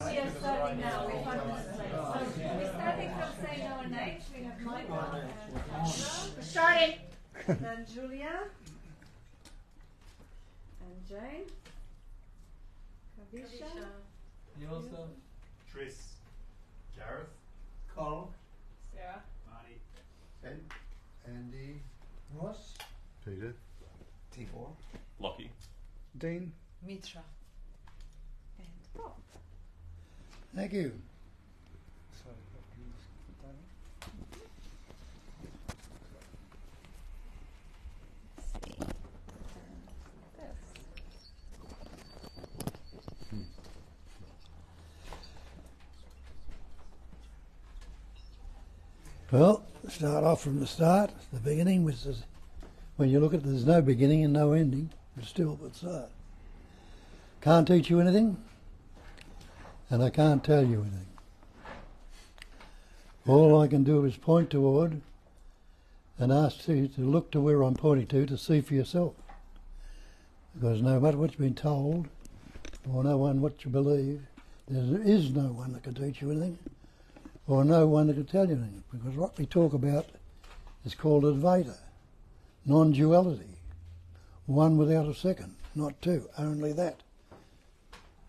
We are starting now. We're starting from Saint Noah H. We have Michael and Andra. We're starting. Then Julia and Jane. Kavisha. Joseph. Tris. Gareth. Cole. Sarah. Marty. Ben. Andy. Ross. Peter. Tibor. Lockie. Dean. Mitra. And Bob. Thank you. Well, start off from the start, the beginning, which is, when you look at it, there's no beginning and no ending, but still but start. Can't teach you anything, and I can't tell you anything. All I can do is point toward and ask you to look to where I'm pointing to see for yourself. Because no matter what you've been told, or no one what you believe, there is no one that can teach you anything, or no one that can tell you anything. Because what we talk about is called Advaita, non-duality, one without a second, not two, only that.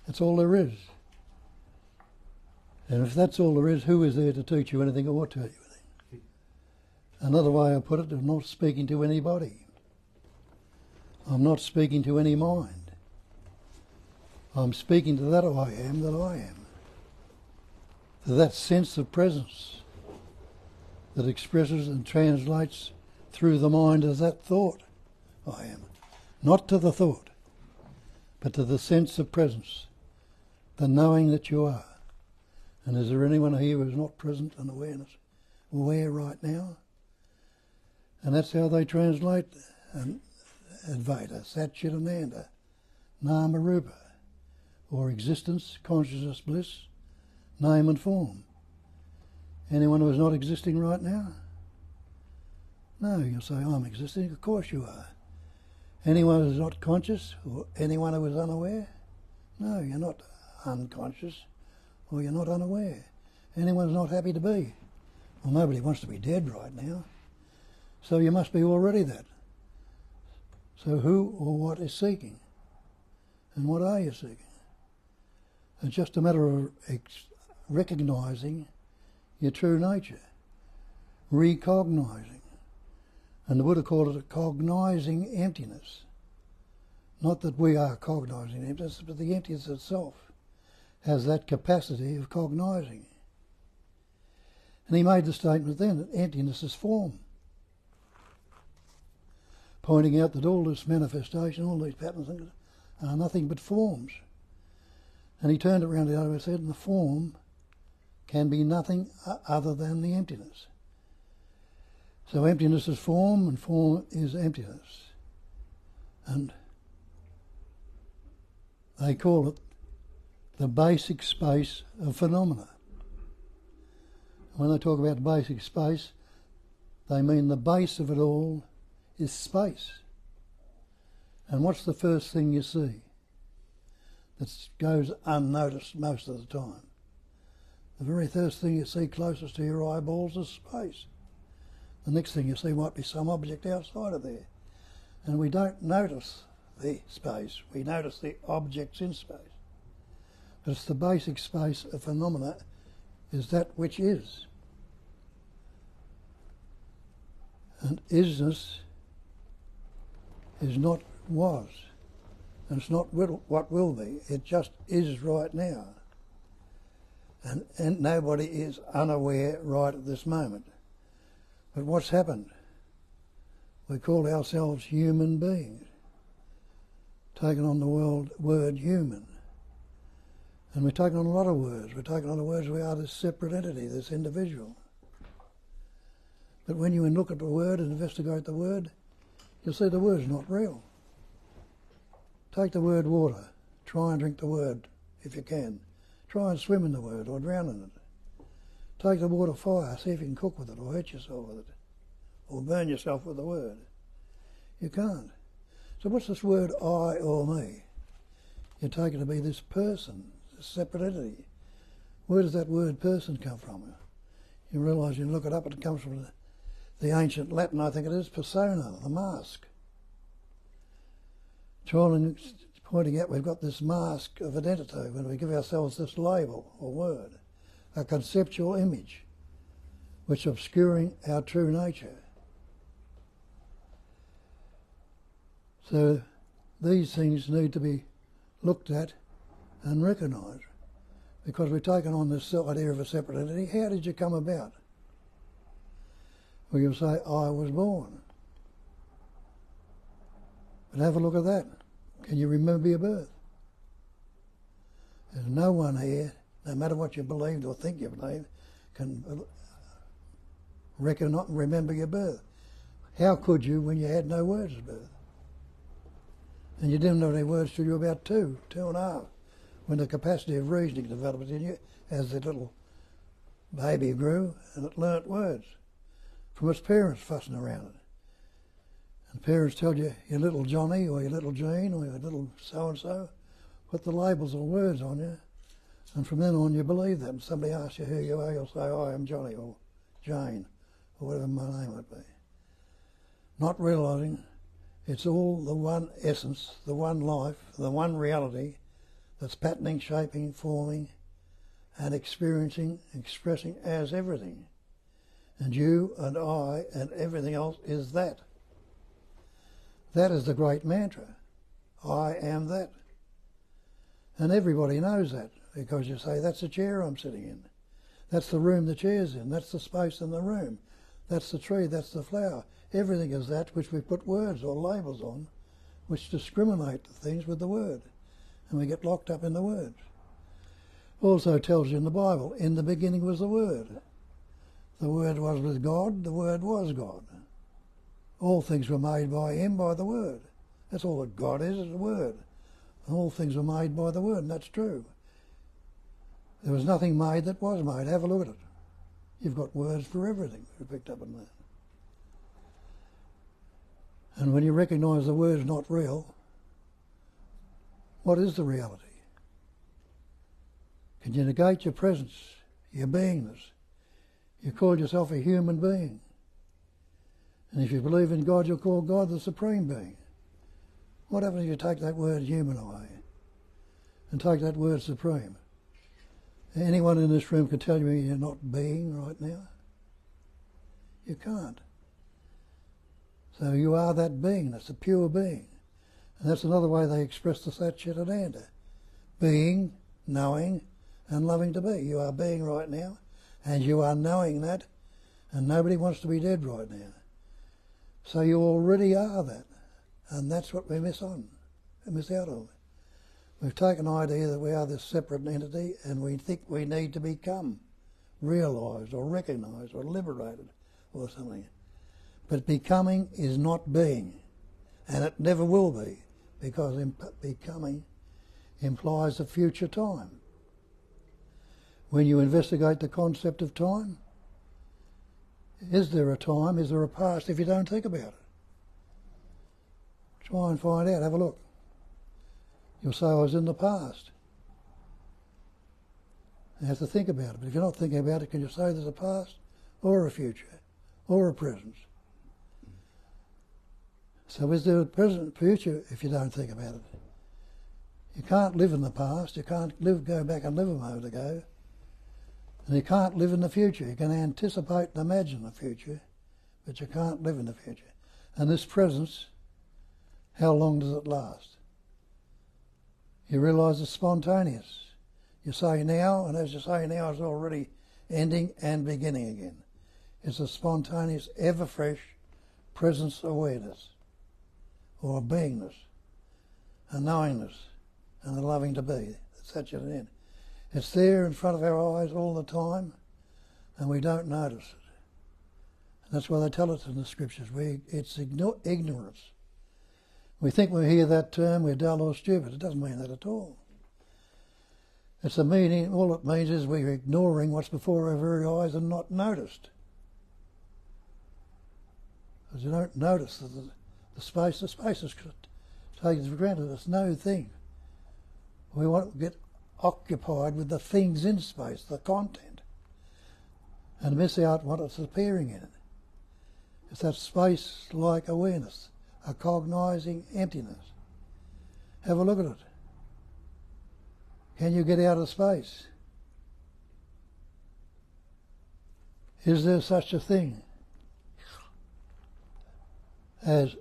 That's all there is. And if that's all there is, who is there to teach you anything or tell you anything? Another way I put it, I'm not speaking to anybody. I'm not speaking to any mind. I'm speaking to that I am that I am. To that sense of presence that expresses and translates through the mind as that thought I am. Not to the thought, but to the sense of presence, the knowing that you are. And is there anyone here who is not present and aware right now? And that's how they translate Advaita, Satchitananda, Nama Rupa, or existence, consciousness, bliss, name and form. Anyone who is not existing right now? No, you'll say, I'm existing. Of course you are. Anyone who is not conscious, or anyone who is unaware? No, you're not unconscious, or you're not unaware. Anyone who's not happy to be? Well, nobody wants to be dead right now. So you must be already that. So who or what is seeking? And what are you seeking? It's just a matter of recognising your true nature, recognising. And the Buddha called it cognising emptiness. Not that we are cognising emptiness, but the emptiness itself has that capacity of cognising. And he made the statement then that emptiness is form, pointing out that all this manifestation, all these patterns are nothing but forms. And he turned it around the other way and said, the form can be nothing other than the emptiness. So emptiness is form and form is emptiness. And they call it the basic space of phenomena. When they talk about basic space, they mean the base of it all is space. And what's the first thing you see that goes unnoticed most of the time? The very first thing you see closest to your eyeballs is space. The next thing you see might be some object outside of there. And we don't notice the space, we notice the objects in space. But it's the basic space of phenomena is that which is. And isness is not was, and it's not what will be, it just is right now. And nobody is unaware right at this moment. But what's happened? We call ourselves human beings, taken on the word human. And we're taking on a lot of words. We're taking on the words we are this separate entity, this individual. But when you look at the word and investigate the word, you'll see the word's not real. Take the word water. Try and drink the word if you can. Try and swim in the word or drown in it. Take the water fire, see if you can cook with it or hurt yourself with it or burn yourself with the word. You can't. So what's this word I or me? You take it to be this person, this separate entity, Where does that word person come from? You realise, you look it up, it comes from the ancient Latin, I think it is, persona, the mask. Pointing out we've got this mask of identity when we give ourselves this label or word, a conceptual image, which obscuring our true nature. So these things need to be looked at and recognised, because we've taken on this idea of a separate entity. How did you come about? Well, you'll say, I was born. But have a look at that. Can you remember your birth? There's no one here, no matter what you believed or think you believed, can remember your birth. How could you when you had no words of birth? And you didn't know any words till you were about 2.5, when the capacity of reasoning developed in you as the little baby grew and it learnt words from its parents fussing around it. And parents tell you, your little Johnny or your little Jean or your little so-and-so, put the labels or words on you, and from then on you believe them. Somebody asks you who you are, you'll say, I am Johnny or Jane or whatever my name might be. Not realising it's all the one essence, the one life, the one reality that's patterning, shaping, forming and experiencing, expressing as everything. And you and I and everything else is that. That is the great mantra. I am that. And everybody knows that, because you say, that's the chair I'm sitting in. That's the room the chair's in. That's the space in the room. That's the tree. That's the flower. Everything is that which we put words or labels on, which discriminate the things with the word. And we get locked up in the words. Also tells you in the Bible, in the beginning was the Word. The Word was with God. The Word was God. All things were made by him, by the Word. That's all that God is a Word. And all things were made by the Word, and that's true. There was nothing made that was made. Have a look at it. You've got words for everything we picked up in that. And when you recognise the word's not real, what is the reality? Can you negate your presence, your beingness? You call yourself a human being. And if you believe in God, you'll call God the Supreme Being. What happens if you take that word human away and take that word supreme? Anyone in this room can tell you you're not being right now? You can't. So you are that being, that's a pure being. And that's another way they express the Satchitananda. Being, knowing, and loving to be. You are being right now, and you are knowing that, and nobody wants to be dead right now. So you already are that, and that's what we miss out on. We've taken the idea that we are this separate entity, and we think we need to become realised or recognised or liberated or something. But becoming is not being, and it never will be, because becoming implies a future time. When you investigate the concept of time, is there a time, is there a past if you don't think about it? Try and find out, have a look. You'll say, I was in the past. You have to think about it, but if you're not thinking about it, can you say there's a past or a future or a present? So is there a present, future if you don't think about it? You can't live in the past, you can't go back and live a moment ago, and you can't live in the future. You can anticipate and imagine the future, but you can't live in the future. And this presence, how long does it last? You realise it's spontaneous. You say now, and as you say now, it's already ending and beginning again. It's a spontaneous, ever-fresh presence awareness, or a beingness, a knowingness, and a loving to be. It's such an end. It's there in front of our eyes all the time, and we don't notice it. And that's why they tell us in the scriptures, it's ignorance. We think when we hear that term, we're dull or stupid. It doesn't mean that at all. It's a meaning, all it means is we're ignoring what's before our very eyes and not noticed. Because you don't notice the space is taken for granted. It's no thing. We want to get occupied with the things in space, the content, and miss out what is appearing in it. It's that space-like awareness, a cognizing emptiness. Have a look at it. Can you get out of space? Is there such a thing as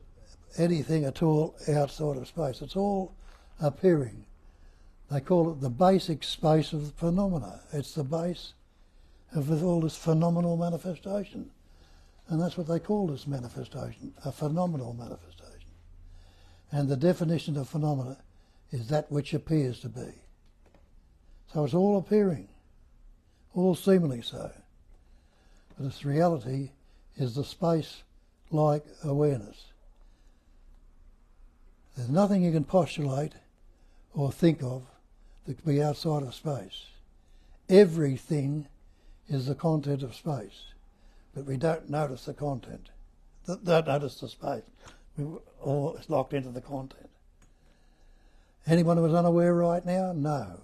anything at all outside of space? It's all appearing. They call it the basic space of the phenomena. It's the base of all this phenomenal manifestation. And that's what they call this manifestation, a phenomenal manifestation. And the definition of phenomena is that which appears to be. So it's all appearing, all seemingly so. But its reality is the space-like awareness. There's nothing you can postulate or think of that can be outside of space. Everything is the content of space, but we don't notice the content, don't notice the space. We're all locked into the content. Anyone who is unaware right now? No.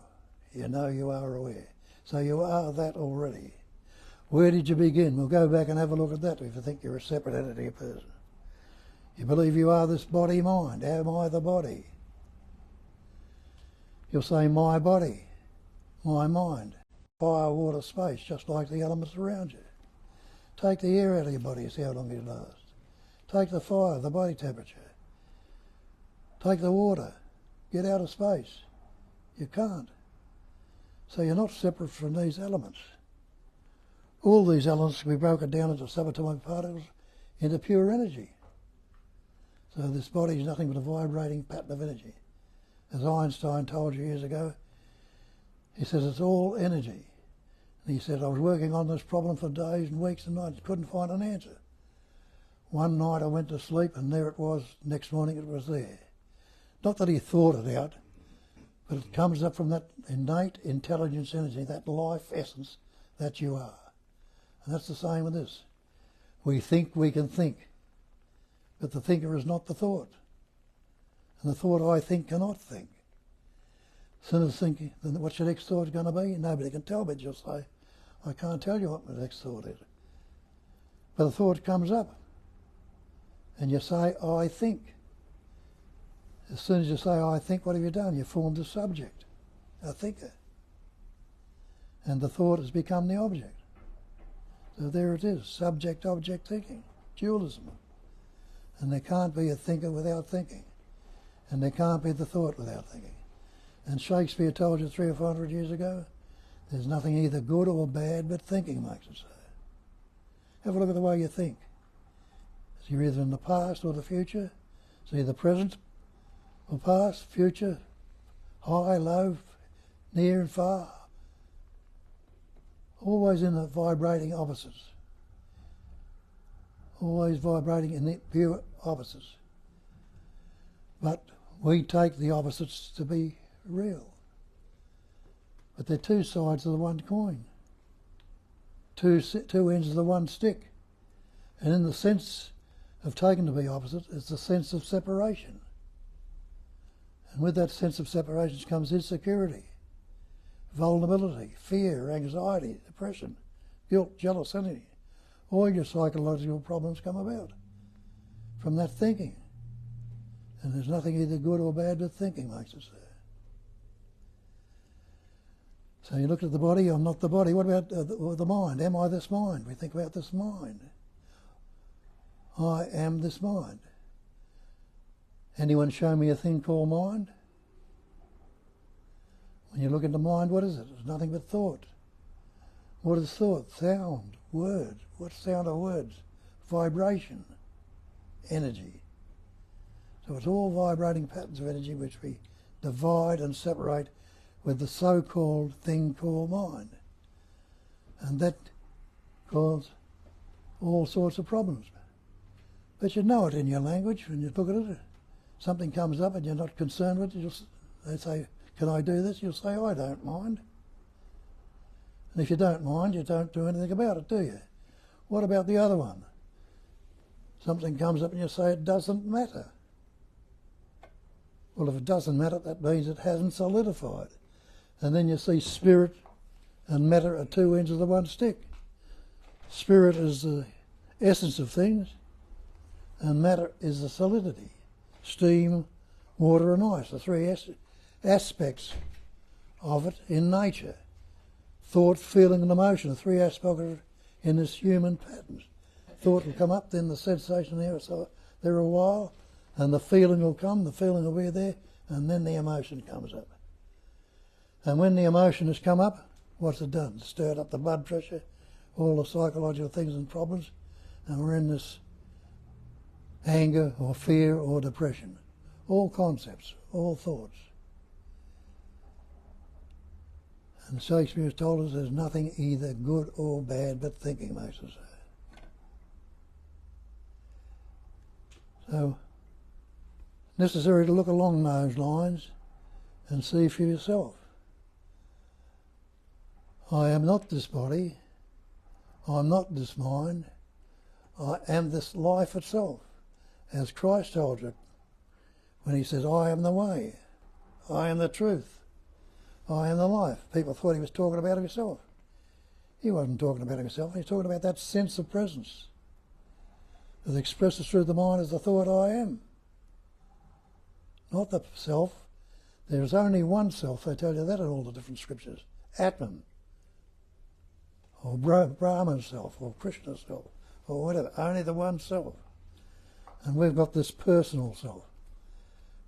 You know you are aware. So you are that already. Where did you begin? We'll go back and have a look at that if you think you're a separate entity of person. You believe you are this body-mind. Am I the body? You'll say, my body, my mind, fire, water, space, just like the elements around you. Take the air out of your body, see how long it lasts. Take the fire, the body temperature. Take the water, get out of space. You can't. So you're not separate from these elements. All these elements can be broken down into subatomic particles into pure energy. So this body is nothing but a vibrating pattern of energy. As Einstein told you years ago, he says it's all energy. And he said, I was working on this problem for days and weeks and nights, couldn't find an answer. One night I went to sleep and there it was, next morning it was there. Not that he thought it out, but it comes up from that innate intelligence energy, that life essence that you are. And that's the same with this. We think we can think, but the thinker is not the thought. And the thought I think cannot think. As soon as thinking, then what's your next thought going to be? Nobody can tell, but you'll say, I can't tell you what my next thought is. But the thought comes up, and you say, I think. As soon as you say, I think, what have you done? You formed a subject, a thinker. And the thought has become the object. So there it is, subject-object thinking, dualism. And there can't be a thinker without thinking. And there can't be the thought without thinking. And Shakespeare told you 300 or 400 years ago, there's nothing either good or bad, but thinking makes it so. Have a look at the way you think. So you're either in the past or the future. It's either present or past, future, high, low, near and far. Always in the vibrating opposites. Always vibrating in the pure opposites. But we take the opposites to be real. But they're two sides of the one coin. Two ends of the one stick. And in the sense of taken to be opposite, it's the sense of separation. And with that sense of separation comes insecurity, vulnerability, fear, anxiety, depression, guilt, jealousy. All your psychological problems come about from that thinking. And there's nothing either good or bad, but thinking makes us there. So you look at the body, I'm not the body. What about the mind? Am I this mind? We think about this mind. I am this mind. Anyone show me a thing called mind? When you look into mind, what is it? It's nothing but thought. What is thought? Sound, word. What's sound of words? Vibration, energy. So it's all vibrating patterns of energy which we divide and separate with the so-called thing called mind. And that causes all sorts of problems. But you know it in your language when you look at it. Something comes up and you're not concerned with it. They say, can I do this? You'll say, I don't mind. And if you don't mind, you don't do anything about it, do you? What about the other one? Something comes up and you say it doesn't matter. Well, if it doesn't matter, that means it hasn't solidified. And then you see spirit and matter are two ends of the one stick. Spirit is the essence of things, and matter is the solidity. Steam, water and ice, the three aspects of it in nature. Thought, feeling and emotion, the three aspects of it in this human patterns. Thought will come up, then the sensation there a while, and the feeling will come, the feeling will be there, and then the emotion comes up. And when the emotion has come up, what's it done? Stirred up the blood pressure, all the psychological things and problems, and we're in this anger or fear or depression. All concepts, all thoughts. And Shakespeare has told us there's nothing either good or bad but thinking makes us so. So, necessary to look along those lines and see for yourself. I am not this body, I'm not this mind, I am this life itself, as Christ told you when he says, I am the way, I am the truth, I am the life. People thought he was talking about himself. He wasn't talking about himself, he was talking about that sense of presence that expresses through the mind as the thought I am. Not the self. There is only one self, they tell you that in all the different scriptures. Atman, or Brahman self, or Krishna self, or whatever. Only the one self. And we've got this personal self.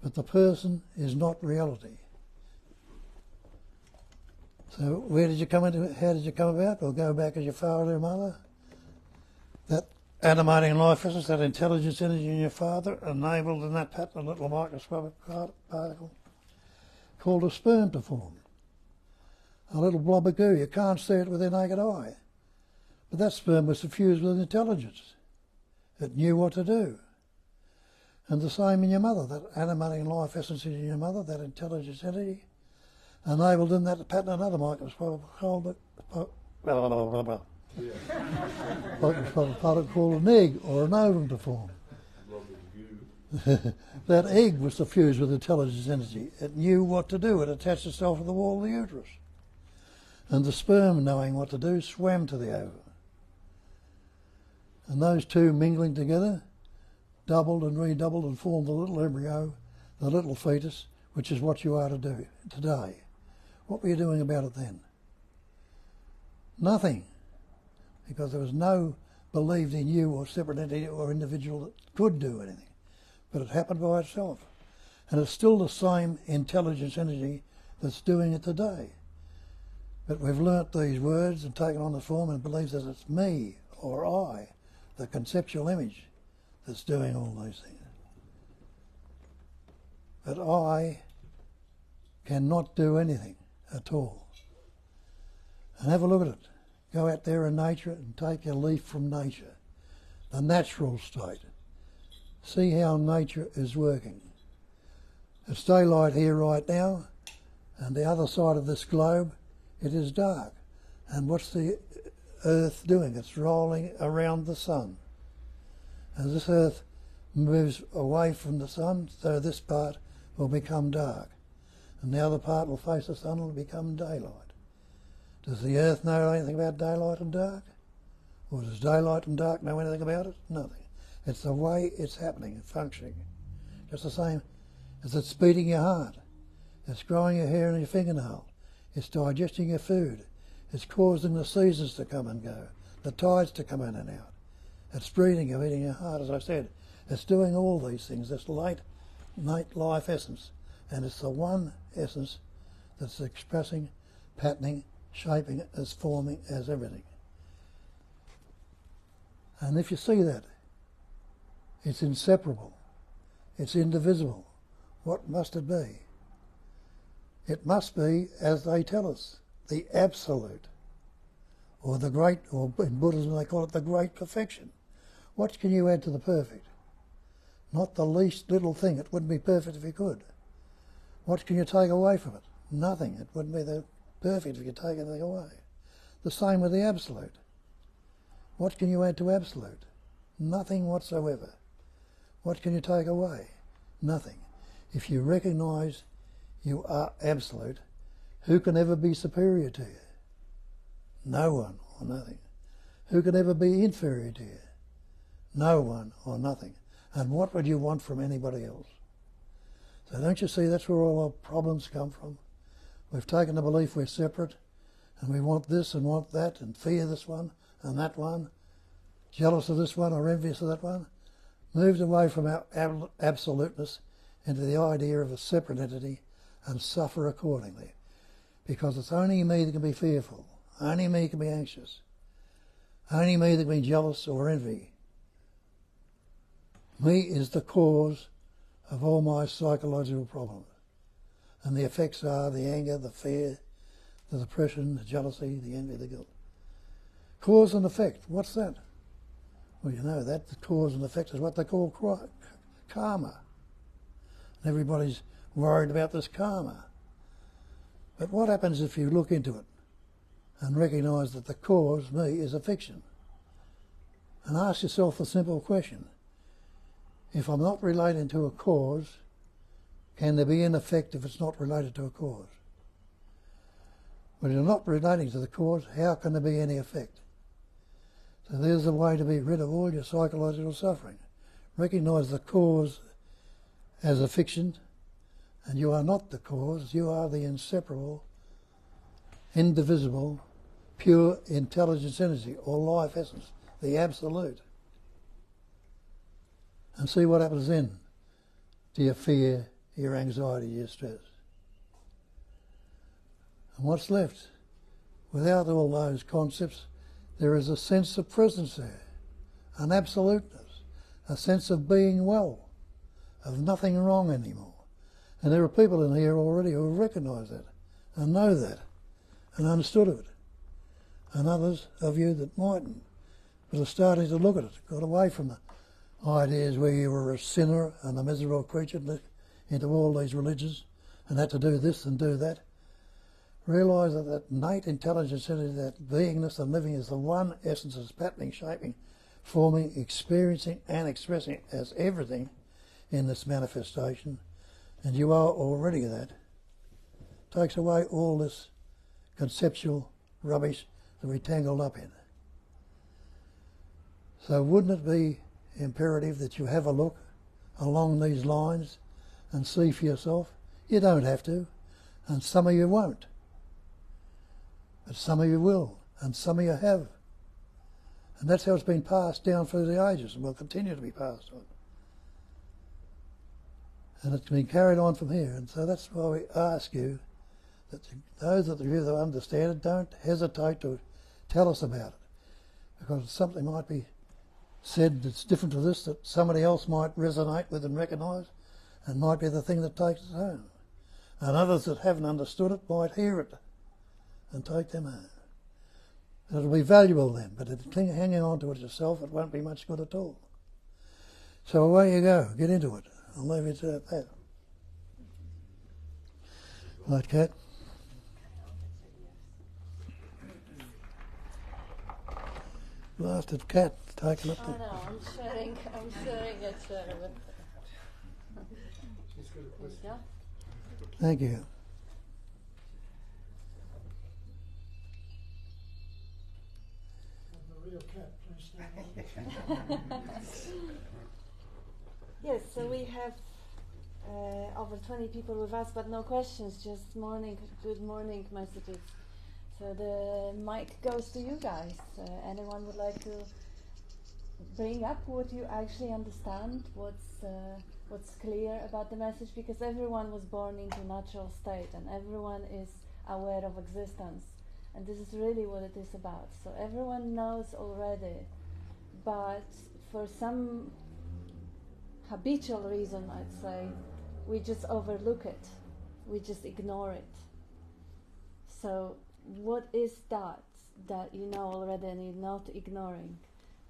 But the person is not reality. So where did you come into? How did you come about? Well, go back as your father and mother. That animating life essence, that intelligence energy in your father, enabled in that pattern a little microscopic particle called a sperm to form. A little blob of goo. You can't see it with the naked eye. But that sperm was suffused with intelligence. It knew what to do. And the same in your mother, that animating life essence in your mother, that intelligence energy, enabled in that pattern another microscopic particle called an egg or an ovum to form. That egg was suffused with intelligence energy. It knew what to do. It attached itself to the wall of the uterus. And the sperm, knowing what to do, swam to the ovum. And those two mingling together, doubled and redoubled and formed the little embryo, the little fetus, which is what you are to do today. What were you doing about it then? Nothing. Because there was no believed in you or separate entity or individual that could do anything. But it happened by itself. And it's still the same intelligence energy that's doing it today. But we've learnt these words and taken on the form and believes that it's me or I, the conceptual image, that's doing all these things. But I cannot do anything at all. And have a look at it. Go out there in nature and take a leaf from nature, the natural state. See how nature is working. It's daylight here right now, and the other side of this globe, it is dark. And what's the earth doing? It's rolling around the sun. As this earth moves away from the sun, so this part will become dark. And the other part will face the sun and will become daylight. Does the earth know anything about daylight and dark? Or does daylight and dark know anything about it? Nothing. It's the way it's happening and functioning. Just the same as it's beating your heart. It's growing your hair and your fingernail. It's digesting your food. It's causing the seasons to come and go, the tides to come in and out. It's breathing and eating your heart, as I said. It's doing all these things, this late life essence. And it's the one essence that's expressing, patterning, shaping, as forming, as everything. And if you see that, it's inseparable. It's indivisible. What must it be? It must be, as they tell us, the absolute, or the great, or in Buddhism they call it the great perfection. What can you add to the perfect? Not the least little thing. It wouldn't be perfect if you could. What can you take away from it? Nothing. It wouldn't be the perfect if you take anything away. The same with the absolute. What can you add to absolute? Nothing whatsoever. What can you take away? Nothing. If you recognise you are absolute, Who can ever be superior to you? No one or nothing. Who can ever be inferior to you? No one or nothing. And what would you want from anybody else? So don't you see that's where all our problems come from? We've taken the belief we're separate, and we want this and want that, and fear this one and that one, jealous of this one or envious of that one. Moved away from our absoluteness into the idea of a separate entity and suffer accordingly. Because it's only me that can be fearful, only me can be anxious, only me that can be jealous or envy. Me is the cause of all my psychological problems. And the effects are the anger, the fear, the depression, the jealousy, the envy, the guilt. Cause and effect, what's that? Well, you know that. The cause and effect is what they call karma. And everybody's worried about this karma. But what happens if you look into it and recognise that the cause, me, is a fiction? And ask yourself the simple question. If I'm not relating to a cause, can there be an effect if it's not related to a cause? When you're not relating to the cause, how can there be any effect? So there's a way to be rid of all your psychological suffering. Recognise the cause as a fiction, and you are not the cause, you are the inseparable, indivisible, pure intelligence energy, or life essence, the absolute. And see what happens then to your fear, your anxiety, your stress. And what's left? Without all those concepts, there is a sense of presence there, an absoluteness, a sense of being well, of nothing wrong anymore. And there are people in here already who recognise that and know that and understood it. And others of you that mightn't, but are starting to look at it, got away from the ideas where you were a sinner and a miserable creature into all these religions and had to do this and do that. Realise that that innate intelligence energy, that beingness and living is the one essence that's patterning, shaping, forming, experiencing and expressing as everything in this manifestation, and you are already that. Takes away all this conceptual rubbish that we tangled up in. So wouldn't it be imperative that you have a look along these lines and see for yourself? You don't have to, and some of you won't. But some of you will, and some of you have. And that's how it's been passed down through the ages, and will continue to be passed on. And it's been carried on from here. And so that's why we ask you, that those of you that understand it, don't hesitate to tell us about it. Because something might be said that's different to this, that somebody else might resonate with and recognise, and might be the thing that takes us home. And others that haven't understood it might hear it and take them home. And it'll be valuable then, but if you're hanging on to it yourself, it won't be much good at all. So away you go, get into it. I'll leave you to that. Right, Kat? Blasted cat taken up I there. know, I'm sharing it with yeah. Thank you. The real cat, please stand on. Yes, so we have over 20 people with us, but no questions, just good morning messages. So the mic goes to you guys. Anyone would like to bring up what you actually understand, what's clear about the message? Because everyone was born into natural state and everyone is aware of existence. And this is really what it is about. So everyone knows already, but for some habitual reason, I'd say, we just overlook it. We just ignore it. So what is that you know already and you're not ignoring?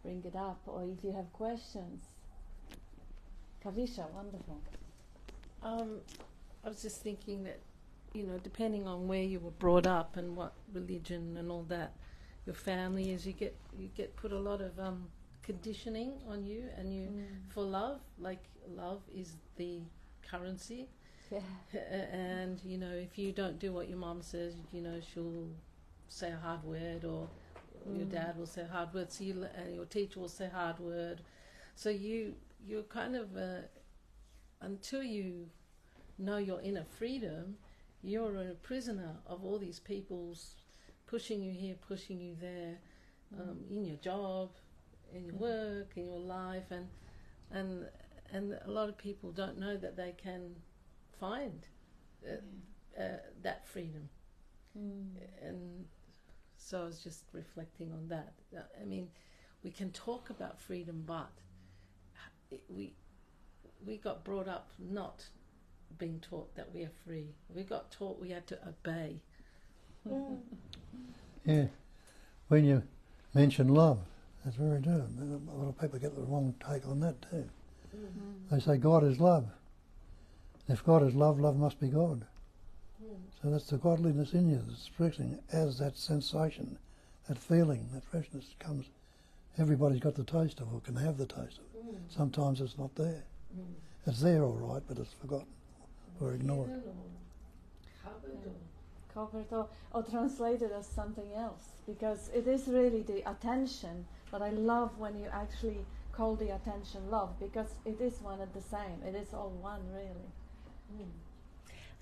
Bring it up. Or if you have questions. Kavisha, wonderful. I was just thinking that, depending on where you were brought up and what religion and all that, your family is, you get put a lot of conditioning on you, and for love, like love is the currency, And if you don't do what your mom says, she'll say a hard word, or your dad will say a hard word. So your teacher will say a hard word. So you're kind of until you know your inner freedom, you're a prisoner of all these people's pushing you here, pushing you there, in your job, in your work, in your life, and a lot of people don't know that they can find that freedom. And so I was just reflecting on that. I mean, we can talk about freedom, but we got brought up not being taught that we are free. We got taught we had to obey. Yeah. When you mention love, that's very true. A lot of people get the wrong take on that too. They say God is love. If God is love, love must be God. So that's the godliness in you that's expressing as that sensation, that feeling, that freshness comes. Everybody's got the taste of it, or can have the taste of it. Sometimes it's not there. It's there all right, but it's forgotten or ignored. Covered or translated as something else, because it is really the attention. But I love when you actually call the attention love, because it is one and the same. It is all one, really.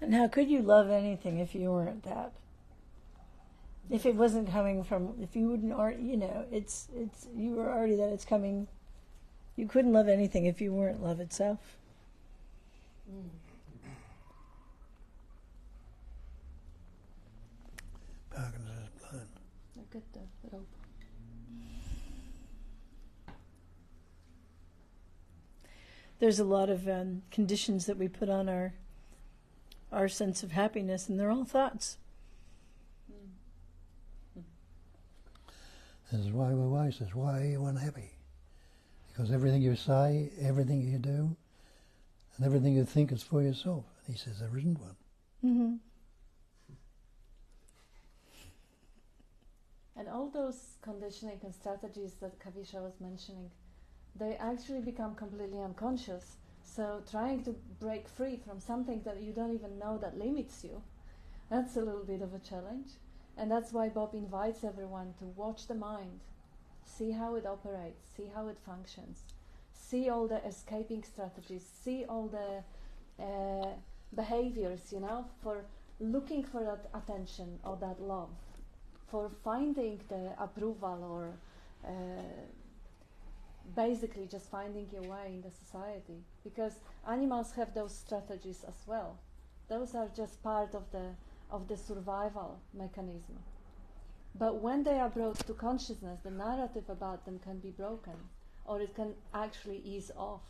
And how could you love anything if you weren't that? If it wasn't coming from, if you wouldn't, it's you were already that. It's coming. You couldn't love anything if you weren't love itself. Parkinson's blown. Look at the rope. There's a lot of conditions that we put on our sense of happiness, and they're all thoughts. This is why we're wasters. Why are you unhappy? Because everything you say, everything you do, and everything you think is for yourself. And he says there isn't one. And all those conditioning and strategies that Kavisha was mentioning, they actually become completely unconscious. So trying to break free from something that you don't even know that limits you, that's a little bit of a challenge. And that's why Bob invites everyone to watch the mind, see how it operates, see how it functions, see all the escaping strategies, see all the behaviors, for looking for that attention or that love, for finding the approval, or basically just finding your way in the society. Because animals have those strategies as well. Those are just part of the survival mechanism. But when they are brought to consciousness, the narrative about them can be broken, or it can actually ease off.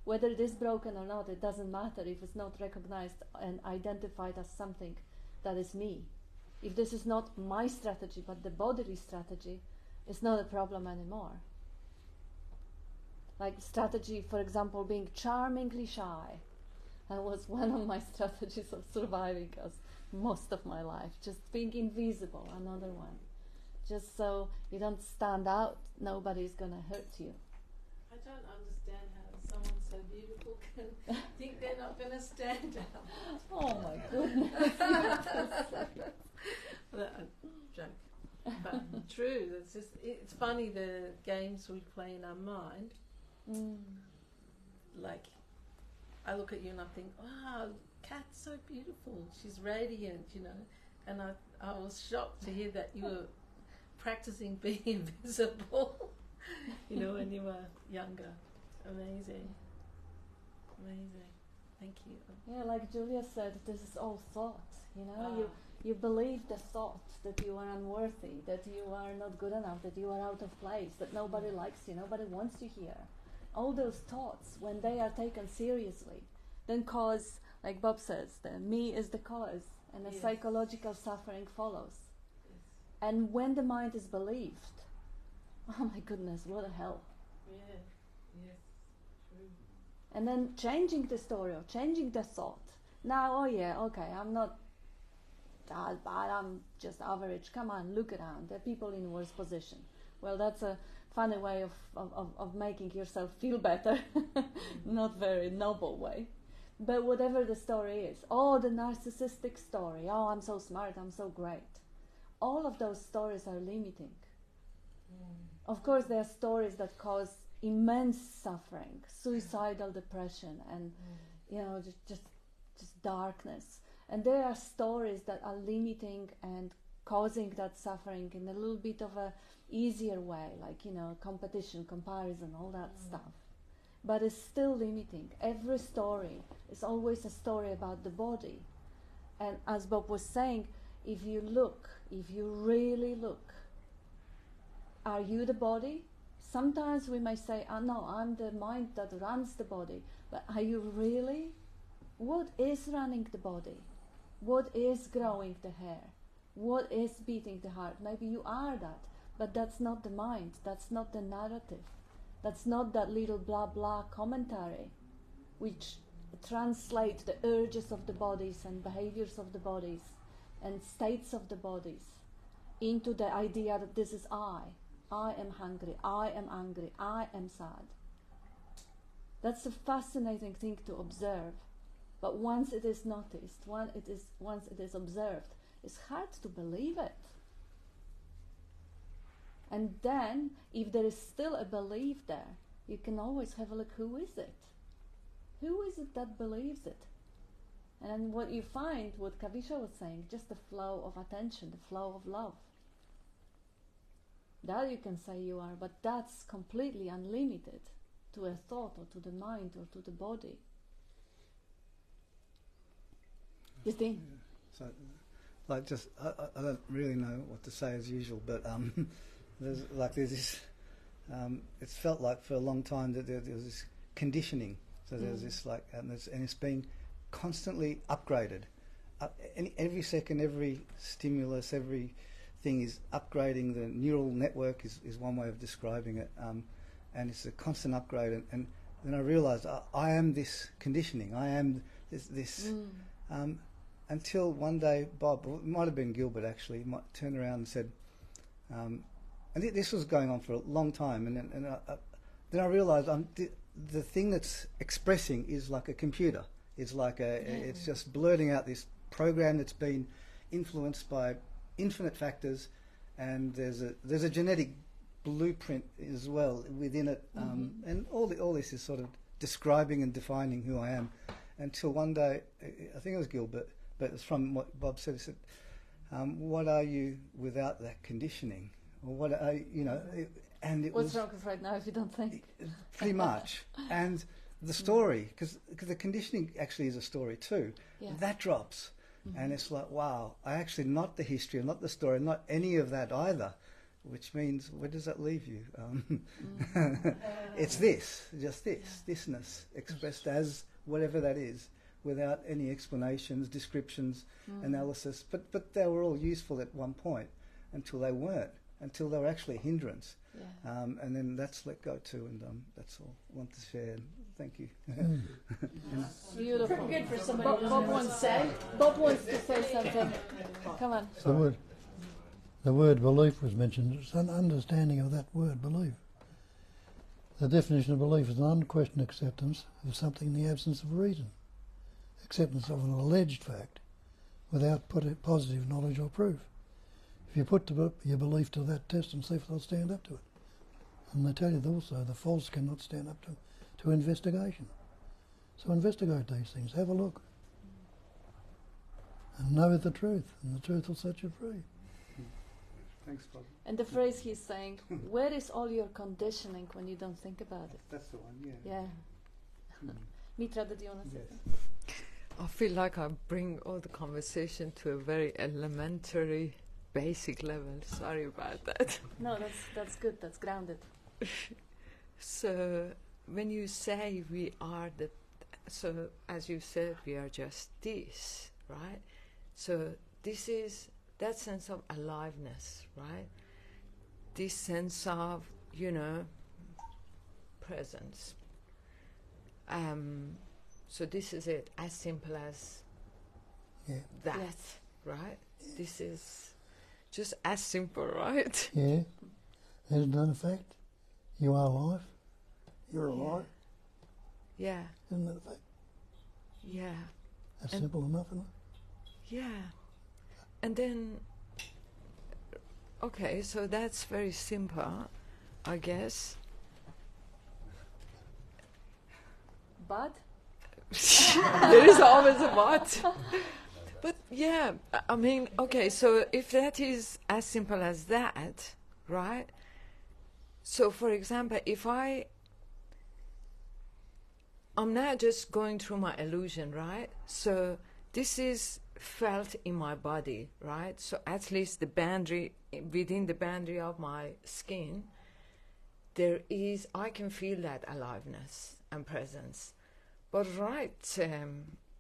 Whether it is broken or not, it doesn't matter if it's not recognized and identified as something that is me. If this is not my strategy, but the bodily strategy, it's not a problem anymore. Like strategy, for example, being charmingly shy. That was one of my strategies of surviving us most of my life. Just being invisible, another one. Just so you don't stand out, nobody's going to hurt you. I don't understand how someone so beautiful can think they're not going to stand out. Oh my goodness. Joke. But true, it's funny the games we play in our mind. Like, I look at you and I think, wow, Kat's so beautiful. She's radiant, And I was shocked to hear that you were practicing being invisible, when you were younger. Amazing. Thank you. Yeah, like Julia said, this is all thought. You believe the thought that you are unworthy, that you are not good enough, that you are out of place, that nobody likes you, nobody wants you here. All those thoughts, when they are taken seriously, then cause, like Bob says, the me is the cause, and the psychological suffering follows. Yes. And when the mind is believed, oh my goodness, what a hell. Yeah, yes, true. And then changing the story, or changing the thought. Now, I'm not that bad, I'm just average. Come on, look around, there are people in worse position. Well, that's a funny way of making yourself feel better, not very noble way. But whatever the story is, oh, the narcissistic story, oh, I'm so smart, I'm so great. All of those stories are limiting. Of course, there are stories that cause immense suffering, suicidal depression, and just darkness. And there are stories that are limiting and causing that suffering in a little bit of a easier way, like competition, comparison, all that stuff. But it's still limiting. Every story is always a story about the body. And as Bob was saying, if you really look, are you the body? Sometimes we may say, oh no, I'm the mind that runs the body. But are you really? What is running the body? What is growing the hair? What is beating the heart? Maybe you are that, but that's not the mind. That's not the narrative. That's not that little blah blah commentary which translate the urges of the bodies and behaviors of the bodies and states of the bodies into the idea that this is I. I am hungry, I am angry, I am sad. That's a fascinating thing to observe. But once it is noticed, once it is observed, it's hard to believe it. And then, if there is still a belief there, you can always have a look, who is it? Who is it that believes it? And what you find, what Kavisha was saying, just the flow of attention, the flow of love. That you can say you are, but that's completely unlimited to a thought or to the mind or to the body. Justine? So, I don't really know what to say as usual, but there's this. It's felt like for a long time that there was this conditioning. So there's this and it's being constantly upgraded. Every second, every stimulus, everything is upgrading. The neural network is one way of describing it, and it's a constant upgrade. And then I realised I am this conditioning. I am this. Until one day, Bob, it might have been Gilbert actually, turned around and said, and this was going on for a long time, and then I realised the thing that's expressing is like a computer. It's like it's just blurting out this program that's been influenced by infinite factors, and there's a genetic blueprint as well within it, and all this is sort of describing and defining who I am. Until one day, I think it was Gilbert, but it was from what Bob said. He said, "What are you without that conditioning?" Or what are and it What's was wrong with right now if you don't think? pretty much. And the story, because the conditioning actually is a story too. Yeah. That drops, and it's like, wow, I actually not the history, not the story, not any of that either. Which means, where does that leave you? It's thisness expressed as whatever that is, without any explanations, descriptions, analysis. But they were all useful at one point until they weren't, until they were actually a hindrance. Yeah. And then that's let go too, and that's all I want to share. Thank you. Beautiful. Good for somebody. Bob wants to say something. Come on. The word belief was mentioned. It's an understanding of that word belief. The definition of belief is an unquestioned acceptance of something in the absence of reason. Acceptance of an alleged fact without positive knowledge or proof. If you put your belief to that test and see if they'll stand up to it. And they tell you also the false cannot stand up to investigation. So investigate these things, have a look. And know the truth, and the truth will set you free. Thanks, Bob. And the phrase he's saying, where is all your conditioning when you don't think about it? That's the one, yeah. Yeah. Mitra, did you want to say Yes. something? I feel like I bring all the conversation to a very elementary, basic level. Sorry about that. No, that's good. That's grounded. So when you say we are so as you said, we are just this, right? So this is that sense of aliveness, right? This sense of, presence. So this is it, as simple as that, Yes. right? This is just as simple, right? Yeah. Isn't that a fact? You are alive. You're alive. Yeah, Isn't that a fact? Yeah. That's And- simple enough, isn't it? Yeah. And then, okay, so that's very simple, I guess. But There is always a but. But yeah, I mean, okay, so if that is as simple as that, right? So for example, if I'm now just going through my illusion, right? So this is felt in my body, right? So at least the boundary, within the boundary of my skin, I can feel that aliveness and presence. But right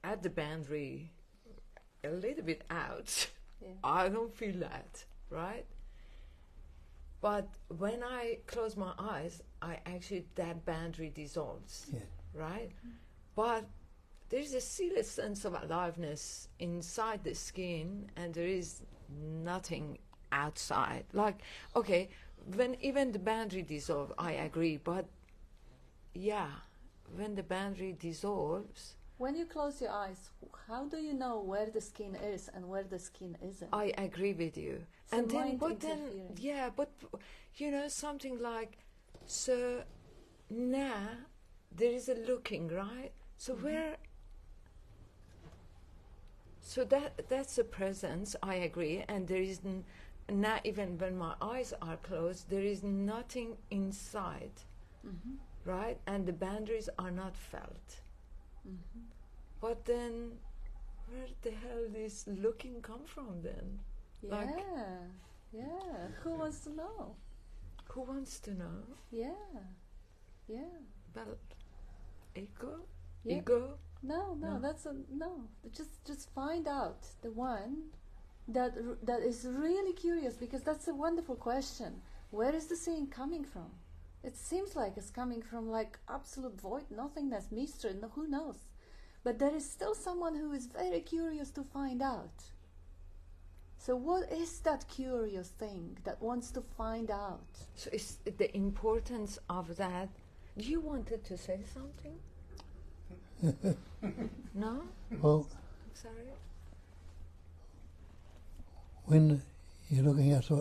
at the boundary, a little bit out, Yeah. I don't feel that, right? But when I close my eyes, that boundary dissolves, Yeah. right? But there's a still sense of aliveness inside the skin, and there is nothing outside. Like, okay, when even the boundary dissolves, I agree, but yeah, when the boundary dissolves, when you close your eyes, how do you know where the skin is and where the skin isn't? I agree with you. So And then, mind but then, interfering. yeah, but you know, something like, so now there is a looking, right? So where, so that's a presence, I agree, and there is now even when my eyes are closed, there is nothing inside, right? And the boundaries are not felt. But then, where the hell does looking come from then? Yeah, Like- yeah. Who wants to know? Who wants to know? Yeah, yeah. Well, ego? Yeah. Ego? No, No. that's a no. Just find out the one that is really curious, because that's a wonderful question. Where is the seeing coming from? It seems like it's coming from like absolute void, nothingness, mystery. No, who knows? But there is still someone who is very curious to find out. So what is that curious thing that wants to find out? So it's the importance of that. You wanted to say something? No? Well, Sorry? when you're looking outside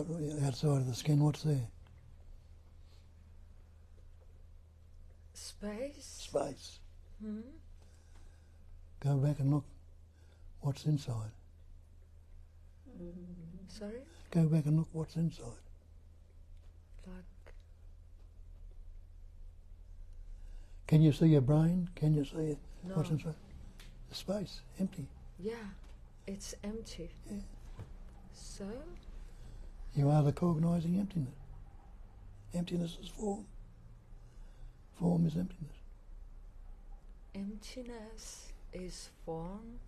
of the skin, what's there? Space? Space. Hmm? Go back and look what's inside. Sorry? Go back and look what's inside. Like, Can you see your brain? Can you see what's no. inside? The space, empty. Yeah, it's empty. Yeah. So? You are the cognising emptiness. Emptiness is form. Form is emptiness. Emptiness is form,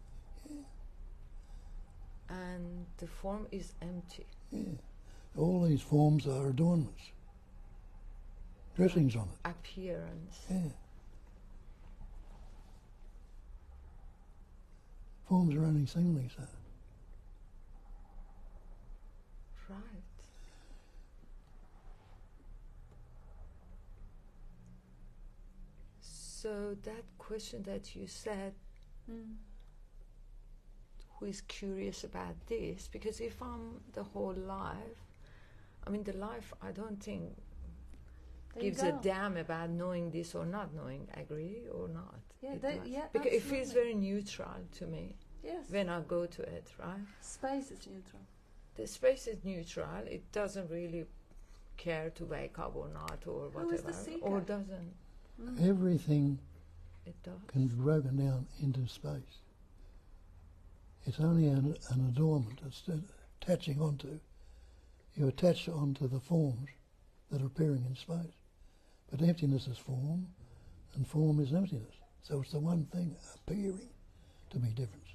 and the form is empty. Yeah. All these forms are adornments. Dressings on it. Appearance. Yeah. Forms are only singly so. Right. So that question that you said, who is curious about this? Because if I'm the whole life, I mean the life I don't think There you gives a go. damn about knowing this or not knowing, agree or not? Yeah, It they- does. yeah, because it feels absolutely. very neutral to me Yes. when I go to it, right? Space is neutral. The space is neutral. It doesn't really care to wake up or not or Who is the whatever. seeker? Or doesn't. Everything It does. can be broken down into space. It's only an adornment that's attaching onto. You attach onto the forms that are appearing in space. But emptiness is form, and form is emptiness. So it's the one thing appearing to be different.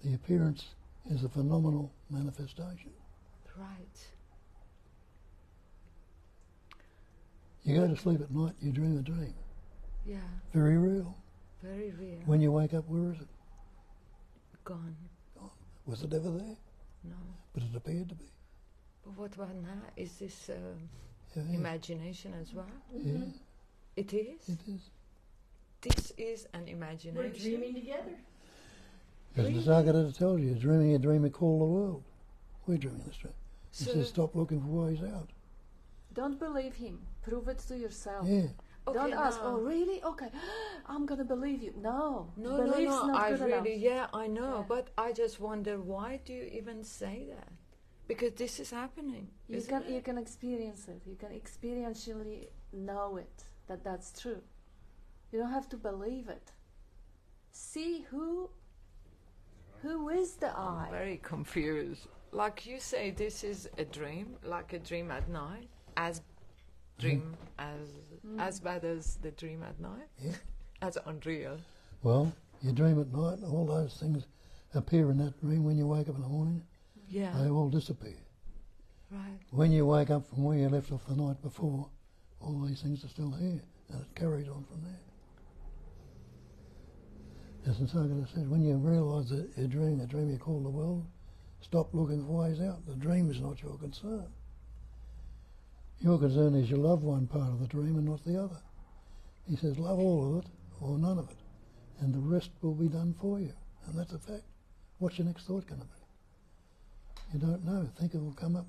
The appearance is a phenomenal manifestation. Right. You go to sleep at night, you dream a dream. Yeah. Very real. Very real. When you wake up, where is it? Gone. Was it ever there? No. But it appeared to be. But what about now? Is this Yeah, imagination as well? yeah, It is? it is. this is an We're imagination. dreaming together. As Nisargadatta tells you, dreaming a dream you call the world. We're dreaming this dream. He So- says stop looking for ways out. Don't believe him. Prove it to yourself. Yeah. Okay, Don't ask, now- oh really? Okay, I'm gonna believe you. No, No, belief's no, not I good really, enough. yeah, I know, Yeah. but I just wonder, why do you even say that? Because this is happening. You isn't can it? you can experience it. You can experientially know it, that that's true. You don't have to believe it. See who is the I. I'm very confused. Like you say, this is a dream, like a dream at night, as dream as bad as the dream at night, Yeah. as unreal. Well, you dream at night, and all those things appear in that dream when you wake up in the morning. Yeah, They all disappear. right. When you wake up from where you left off the night before, all these things are still here, and it carries on from there. As Nisargadatta says, when you realise that you're dreaming a dream you call the world, stop looking for ways out. The dream is not your concern. Your concern is you love one part of the dream and not the other. He says, love all of it or none of it, and the rest will be done for you. And that's a fact. What's your next thought going to be? You don't know. Think it will come up.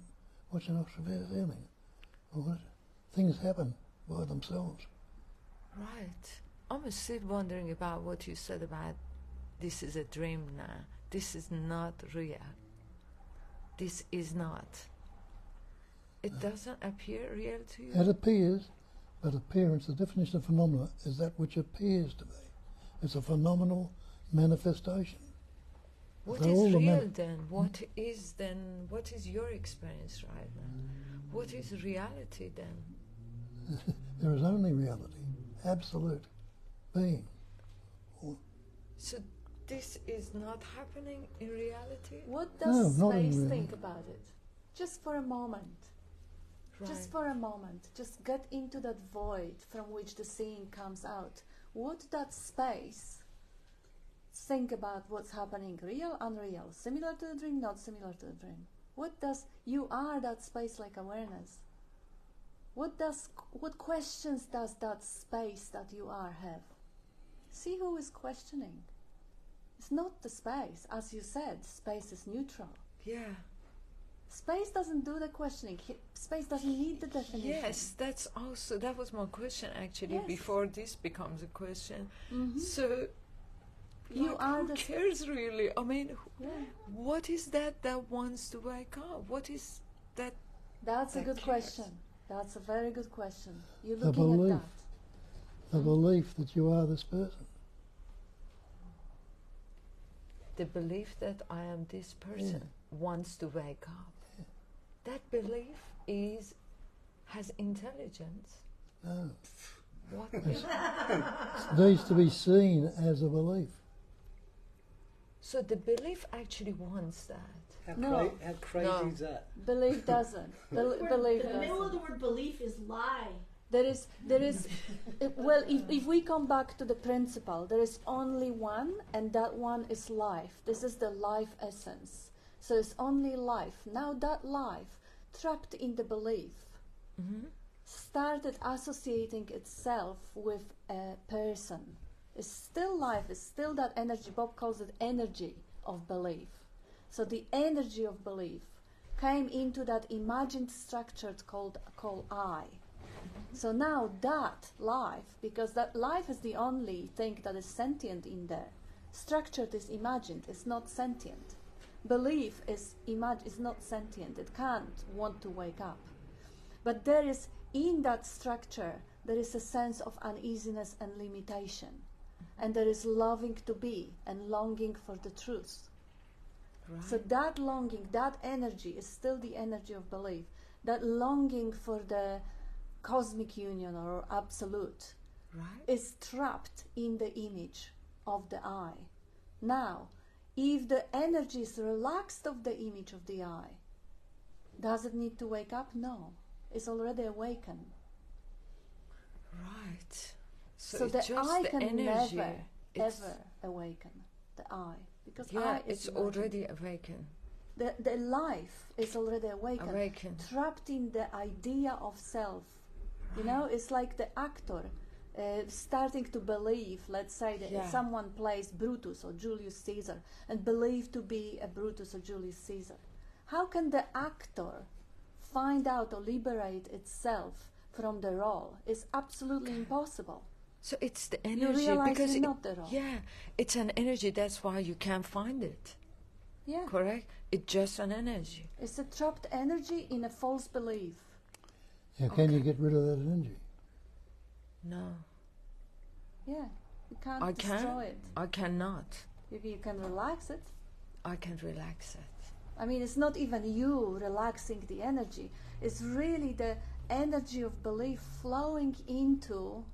What's your next feeling? Or things happen by themselves. Right. I'm still wondering about what you said about this is a dream now. This is not real. This is not. It doesn't appear real to you? It appears, but appearance, the definition of phenomena, is that which appears to be. It's a phenomenal manifestation. What They're is all the real then? What is your experience right now? What is reality then? There is only reality, absolute being. So this is not happening in reality? What No, does not in space reality. think about it? Just for a moment. Right. Just for a moment. Just get into that void from which the seeing comes out. What that space think about what's happening, real, unreal, similar to the dream, not similar to the dream? What does you are that space like awareness? What questions does that space that you are have? See who is questioning. It's not the space. As you said, space is neutral. Yeah. Space doesn't do the questioning. Space doesn't need the definition. Yes, that was my question actually, Yes. before this becomes a question. Mhm. So You like, are who the cares really? I mean, Yeah. what is that wants to wake up? What is that? That's a That good cares. question. That's a very good question. You're The looking at belief. that. The belief that you are this person. The belief that I am this person wants to wake up. That belief has intelligence. No. What? It needs to be seen as a belief. So the belief actually wants that. No. How crazy No. is that? Belief doesn't. Belief The middle of doesn't. the word belief is lie. There is. Well, if we come back to the principle, there is only one, and that one is life. This is the life essence. So it's only life. Now that life, trapped in the belief, started associating itself with a person. It's still life. It's still that energy. Bob calls it energy of belief. So the energy of belief came into that imagined structure called I. So now that life, because that life is the only thing that is sentient in there. Structured is imagined, it's not sentient. Belief is not sentient, it can't want to wake up. But there is, in that structure, there is a sense of uneasiness and limitation. And there is loving to be and longing for the truth. Right. So that longing, that energy is still the energy of belief. That longing for the cosmic union or absolute Right. is trapped in the image of the I. Now, if the energy is relaxed of the image of the I, does it need to wake up? No. It's already awakened. Right. So it's the just I the can energy. never, It's- ever awaken the I. Because Yeah, I is it's imagined. already awakened. The life is already awakened. Awakened. Trapped in the idea of self. You know, it's like the actor. starting to believe, let's say that Yeah. someone plays Brutus or Julius Caesar and believe to be a Brutus or Julius Caesar, how can the actor find out or liberate itself from the role? It's absolutely impossible. So it's the You energy realize because you're not the role. yeah, it's an energy. That's why you can't find it. Yeah, Correct? It's just an energy. it's a trapped energy in a false belief. How can you get rid of that energy? No, Yeah, you can't I destroy can. it. I cannot. You can relax it. I can relax it. I mean, it's not even you relaxing the energy. It's really the energy of belief flowing into,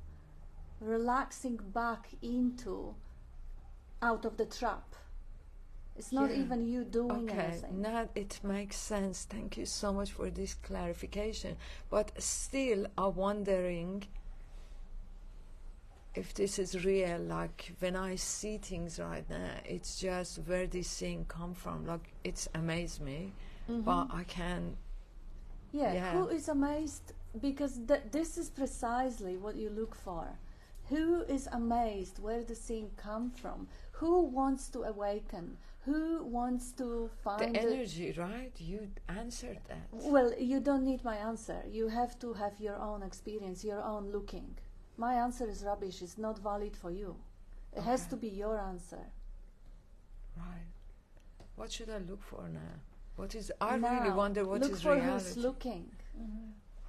relaxing back into, out of the trap. It's not Yeah. even you doing Okay, anything. now it makes sense. Thank you so much for this clarification. But still, I'm wondering if this is real. Like when I see things right now, it's just where this thing come from. Like it's amazed me, but I can. Yeah. Who is amazed? Because this is precisely what you look for. Who is amazed where the thing come from? Who wants to awaken? Who wants to find The energy, right? You answered that. Well, you don't need my answer. You have to have your own experience, your own looking. My answer is rubbish. It's not valid for you. It has Okay. to be your answer. Right. What should I look for now? What is? I Now, really wonder what look is for reality. who's looking.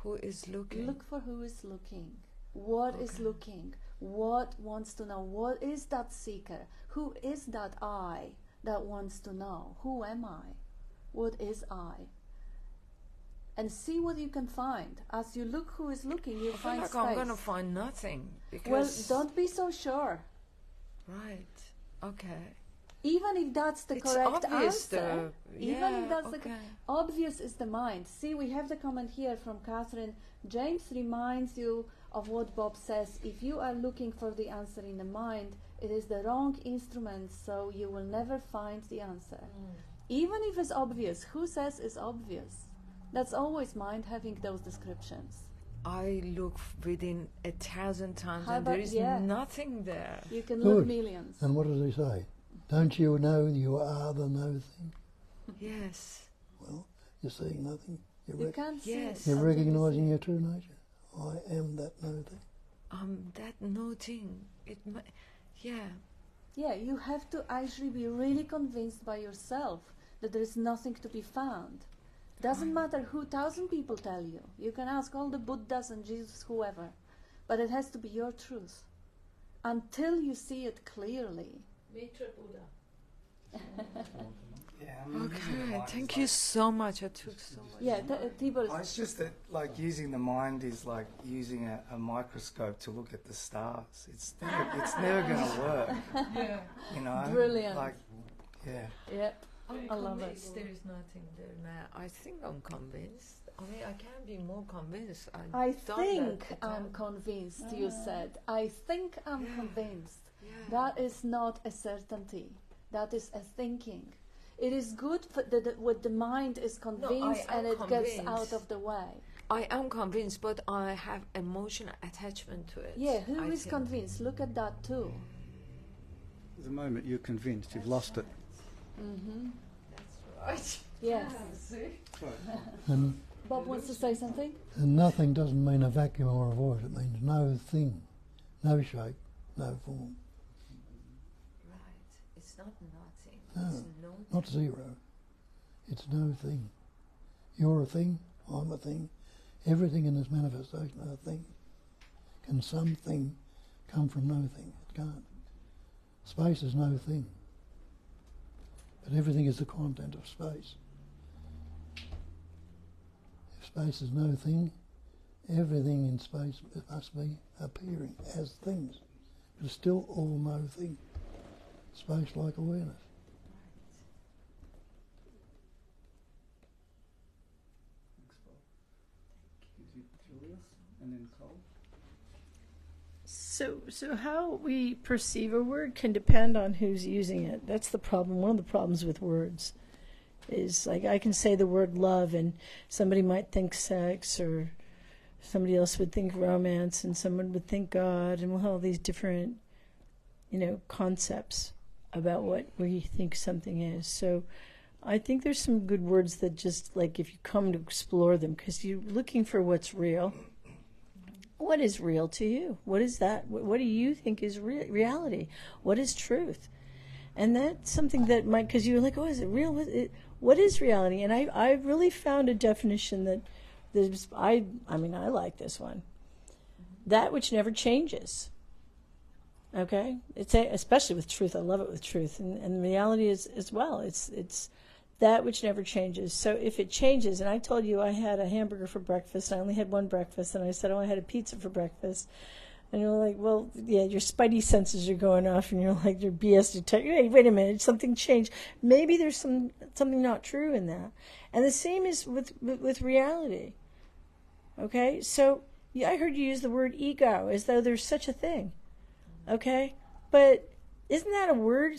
Who is looking? Look for who is looking. What is Okay. looking? What wants to know? What is that seeker? Who is that I that wants to know? Who am I? What is I? And see what you can find. As you look who is looking, you I feel find like space. I'm gonna find nothing Well, because. don't be so sure. Right. Okay. Even if that's the It's correct obvious answer, even if that's the okay. obvious is the mind. See, we have the comment here from Catherine. James reminds you of what Bob says. If you are looking for the answer in the mind, it is the wrong instrument, so you will never find the answer. Even if it's obvious, who says it's obvious? That's always mind having those descriptions. I look within 1,000 times How and there about- is yeah. nothing there. You can Good. look millions. And what does he say? Don't you know you are the no thing? Yes. Well, you're seeing nothing. You can't see. Yes. You're until you recognising see. your true nature. I am that no thing. That no thing. Yeah. Yeah, you have to actually be really convinced by yourself that there is nothing to be found. Doesn't matter who 1,000 people tell you. You can ask all the Buddhas and Jesus, whoever, but it has to be your truth. Until you see it clearly. Mitra Buddha. Yeah, Okay. Thank you so much. I took so much. Yeah, Tibor. Oh, it's just that, like, using the mind is like using a microscope to look at the stars. It's never going to work. Yeah. You know. Brilliant. Like, yeah. Yeah, I'm I love it. convinced there is nothing there now. I think I'm convinced. I mean, I can't be more convinced. I done think that I'm convinced, you said. I think I'm Yeah. convinced. Yeah. That is not a certainty. That is a thinking. It is good for what the mind is convinced am and it gets convinced. out of the way. I am convinced, but I have emotional attachment to it. Yeah, who I is think. convinced? Look at that too. The moment you're convinced, you've lost it. Mm-hmm. That's right. Yes. And, Bob wants to say something? and nothing doesn't mean a vacuum or a void. It means no thing, no shape, no form, Right. It's not nothing. No, It's no. not zero. It's no thing. You're a thing, I'm a thing. Everything in this manifestation is a thing. Can something come from no thing? It can't. Space is no thing. But everything is the content of space. If space is no thing, everything in space must be appearing as things. But it's still all no thing. Space-like awareness. Julia, and then Cole. So how we perceive a word can depend on who's using it. That's the problem. One of the problems with words is, like, I can say the word love and somebody might think sex or Somebody else would think romance, and someone would think God, and we'll have all these different, concepts about what we think something is. So I think there's some good words that just, like, if you come to explore them, because you're looking for what's real. What is real to you? What is that? What do you think is reality? What is truth? And that's something that might, because you're like, oh, is it real? What is reality? And I really found a definition that I like this one. That which never changes. Okay? It's especially with truth. I love it with truth. And the reality is as well. It's that which never changes. So if it changes, and I told you I had a hamburger for breakfast, I only had one breakfast, and I said, oh, I had a pizza for breakfast. And you're like, well, yeah, your spidey senses are going off, and you're like, your BS detector. Hey, wait a minute, something changed. Maybe there's something not true in that. And the same is with reality. Okay? So yeah, I heard you use the word ego as though there's such a thing. Okay? But isn't that a word?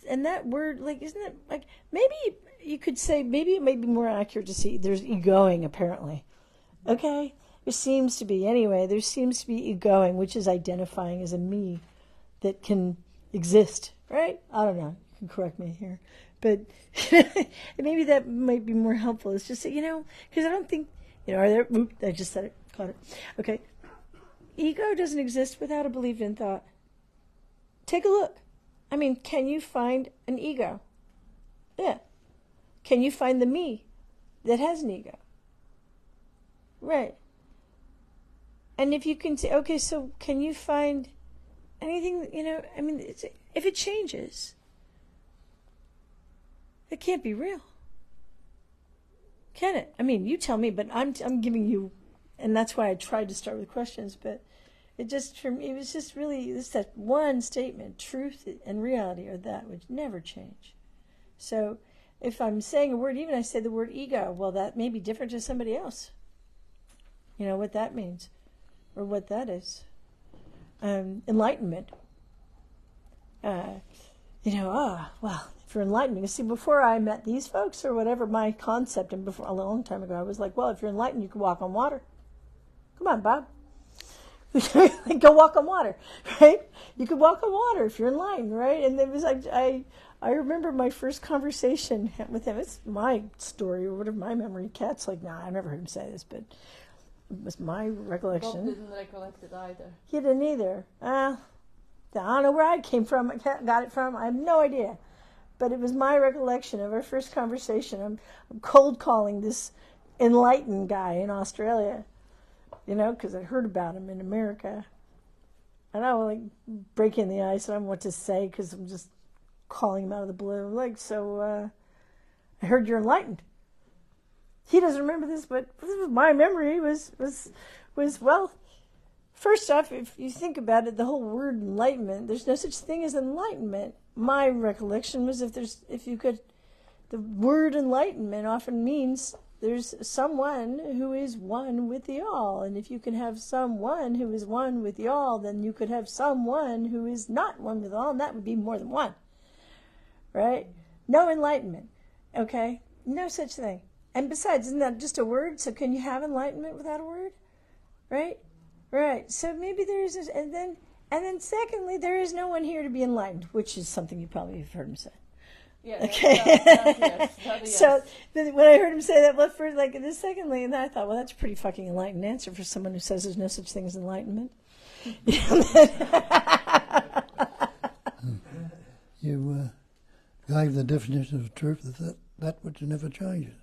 And that word, like, isn't it, like, maybe you could say, maybe it may be more accurate to see there's egoing, apparently. Okay? There seems to be egoing, which is identifying as a me that can exist, right? I don't know. You can correct me here. But maybe that might be more helpful. It's just, because I don't think, are there, I just said it, caught it. Okay. Ego doesn't exist without a believed in thought. Take a look. I mean, can you find an ego? Yeah. Can you find the me that has an ego? Right. And if you can say, okay, so can you find anything, if it changes, it can't be real. Can it? I mean, you tell me, but I'm giving you, and that's why I tried to start with questions, but it was just really, that one statement, truth and reality are that which never change. So if I'm saying a word, even I say the word ego, well, that may be different to somebody else. You know what that means, or what that is. Enlightenment. Well, for enlightenment, you see, before I met these folks or whatever, my concept, and before a long time ago, I was like, well, if you're enlightened, you can walk on water. Come on, Bob. Go walk on water, right? You could walk on water if you're enlightened, right? And it was I remember my first conversation with him. It's my story or whatever, my memory. Kat's like, nah, I've never heard him say this, but it was my recollection. Bob didn't recollect it either. He didn't either. I don't know where I came from, got it from. I have no idea. But it was my recollection of our first conversation. I'm cold calling this enlightened guy in Australia, because I heard about him in America. And I was like breaking the ice. I don't know what to say because I'm just calling him out of the blue. Like, so I heard you're enlightened. He doesn't remember this, but my memory was well. First off, if you think about it, the whole word enlightenment, there's no such thing as enlightenment. My recollection was the word enlightenment often means there's someone who is one with the all. And if you can have someone who is one with the all, then you could have someone who is not one with all, and that would be more than one. Right? No enlightenment. Okay? No such thing. And besides, isn't that just a word? So can you have enlightenment without a word? Right? Right. So maybe there is, and then secondly, there is no one here to be enlightened, which is something you probably have heard him say. Yeah. Okay. Yes. So when I heard him say that, well, first, like, this secondly, and then I thought, well, that's a pretty fucking enlightened answer for someone who says there's no such thing as enlightenment. You gave the definition of truth that which never changes.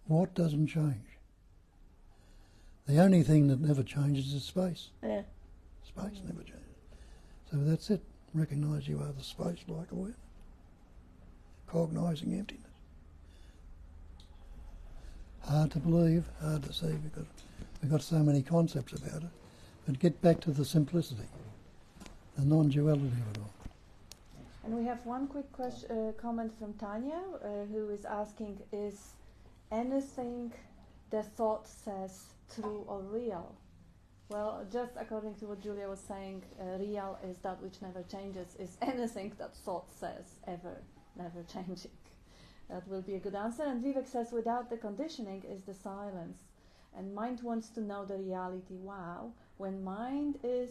What doesn't change? The only thing that never changes is space. Yeah. Space never changes. So that's it. Recognise you are the space like awareness. Cognising emptiness. Hard to believe, hard to see. We've got so many concepts about it. But get back to the simplicity, the non-duality of it all. And we have one quick comment from Tanya, who is asking, is anything the thought says true or real? Well, just according to what Julia was saying, real is that which never changes. Is anything that thought says ever never changing? That will be a good answer. And Vivek says, without the conditioning is the silence. And mind wants to know the reality. Wow, when mind is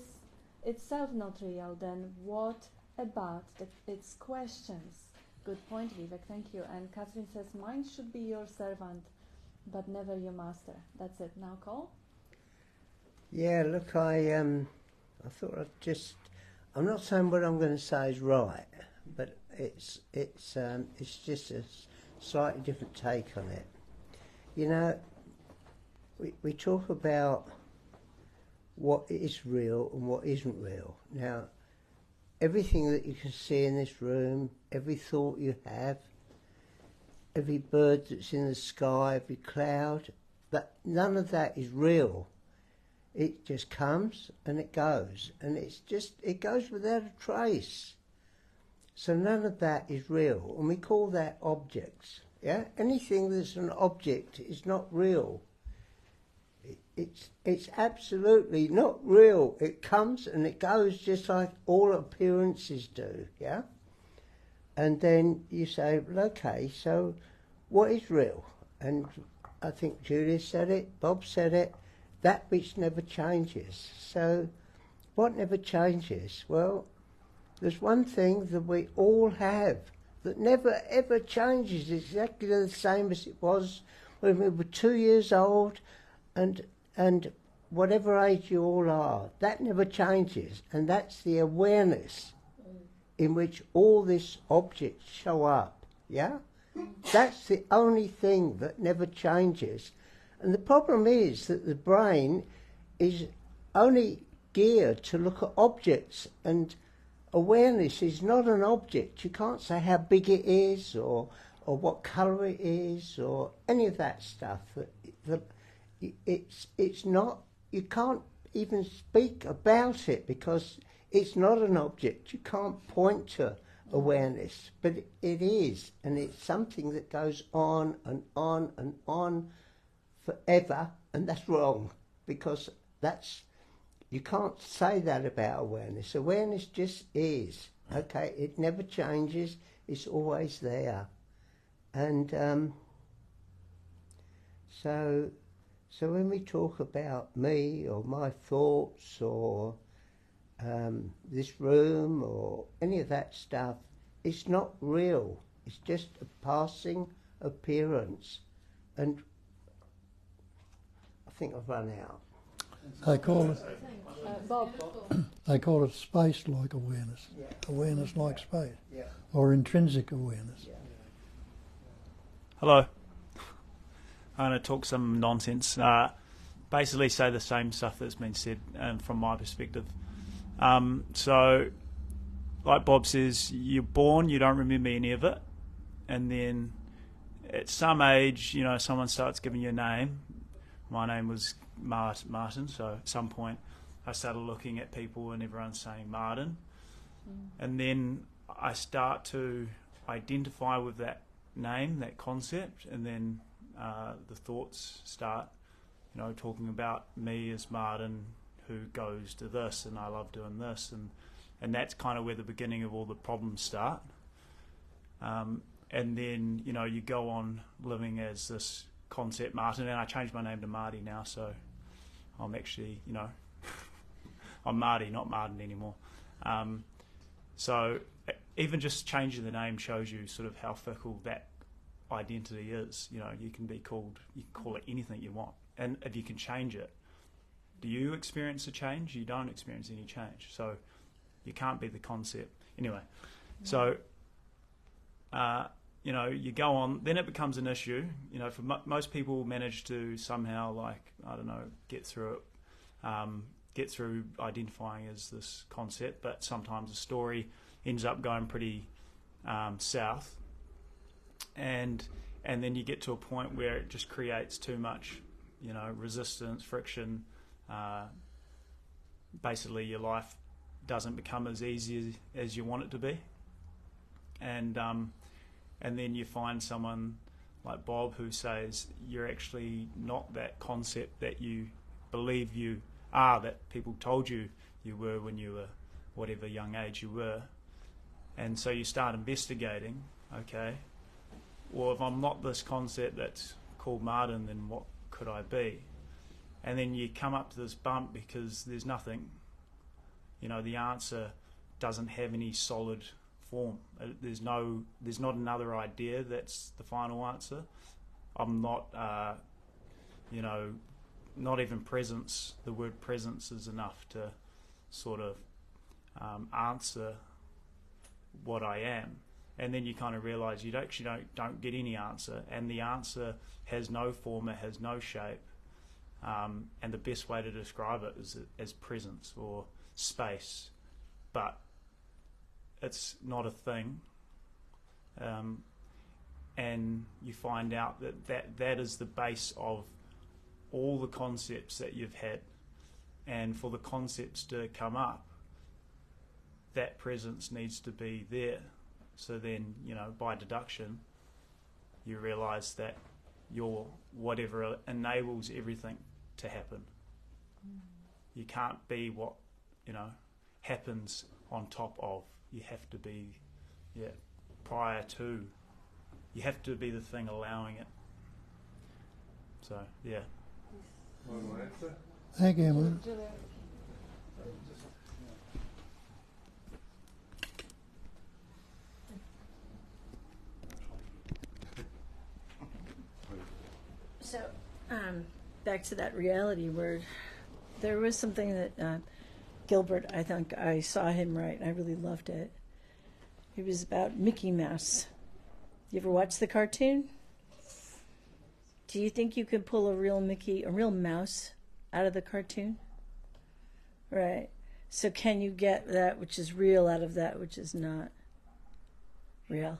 itself not real, then what about its questions? Good point, Vivek, thank you. And Catherine says, mind should be your servant, but never your master. That's it. Now, Cole? Yeah, look, I thought I'm not saying what I'm going to say is right, but it's just a slightly different take on it. You know, we talk about what is real and what isn't real. Now, everything that you can see in this room, every thought you have, every bird that's in the sky, every cloud, none of that is real. It just comes and it goes, and it goes without a trace. So none of that is real, and we call that objects. Yeah, anything that's an object is not real. It's absolutely not real. It comes and it goes just like all appearances do. Yeah, and then you say, well, okay, so what is real? And I think Julia said it, Bob said it. That which never changes. So what never changes? Well, there's one thing that we all have that never ever changes, exactly the same as it was when we were 2 years old and whatever age you all are. That never changes, and that's the awareness in which all these objects show up. Yeah? That's the only thing that never changes. And the problem is that the brain is only geared to look at objects, and awareness is not an object. You can't say how big it is or what colour it is or any of that stuff. It's not, you can't even speak about it because it's not an object. You can't point to awareness, but it is, and it's something that goes on and on and on forever, and that's wrong, because you can't say that about awareness. Awareness just is, okay? It never changes. It's always there. And so when we talk about me or my thoughts or this room or any of that stuff, it's not real. It's just a passing appearance. And I think I've run out. They call it Bob. they call it space-like awareness, Yeah. awareness like space, Yeah. or intrinsic awareness. Yeah. Hello. I'm going to talk some nonsense. Basically say the same stuff that's been said from my perspective. So, like Bob says, you're born, you don't remember any of it. And then at some age, you know, someone starts giving you a name. My name was Martin, so at some point I started looking at people and everyone's saying Martin. And then I start to identify with that name, that concept, and then the thoughts start, you know, talking about me as Martin who goes to this and I love doing this, and that's kind of where the beginning of all the problems start. And then, you know, you go on living as this concept Martin, and I changed my name to Marty now, so I'm actually, you know, I'm Marty, not Martin anymore. So even just changing the name shows you sort of how fickle that identity is. You know, you can call it anything you want, and if you can change it, do you experience a change? You don't experience any change, so you can't be the concept anyway. So you know, you go on, then it becomes an issue. You know, for most people manage to somehow, like, I don't know, get through identifying as this concept, but sometimes the story ends up going pretty south, and then you get to a point where it just creates too much, you know, resistance, friction. Basically, your life doesn't become as easy as you want it to be, and then you find someone like Bob who says you're actually not that concept that you believe you are, that people told you you were when you were whatever young age you were. And so you start investigating, okay, well, if I'm not this concept that's called Martin, then what could I be? and then you come up to this bump because there's nothing. You know, the answer doesn't have any solid form. There's not another idea that's the final answer. I'm not, not even presence. The word presence is enough to sort of answer what I am. And then you kind of realise you don't get any answer, and the answer has no form, it has no shape, and the best way to describe it is as presence or space, but it's not a thing. And you find out that is the base of all the concepts that you've had, and for the concepts to come up, that presence needs to be there. So then, by deduction, you realise that you're whatever enables everything to happen. You can't be what, happens on top of. You have to be, prior to. You have to be the thing allowing it. So, yeah. One answer. Thank you, man. So, back to that reality word, there was something that Gilbert, I think I saw him write, and I really loved it. It was about Mickey Mouse. You ever watch the cartoon? Do you think you could pull a real mouse out of the cartoon? Right. So can you get that which is real out of that which is not real?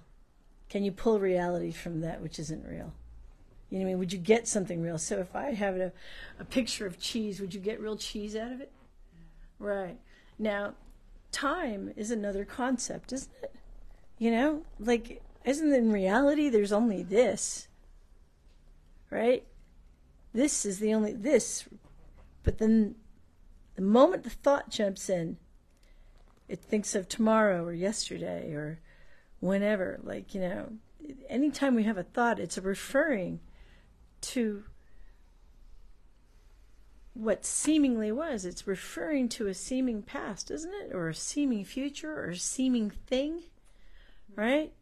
Can you pull reality from that which isn't real? You know what I mean? Would you get something real? So if I have a picture of cheese, would you get real cheese out of it? Right. Now, time is another concept, isn't it? Isn't in reality there's only this? Right? This is the only this. But then the moment the thought jumps in, it thinks of tomorrow or yesterday or whenever. Anytime we have a thought, it's referring to what seemingly was. It's referring to a seeming past, isn't it? Or a seeming future or a seeming thing, right?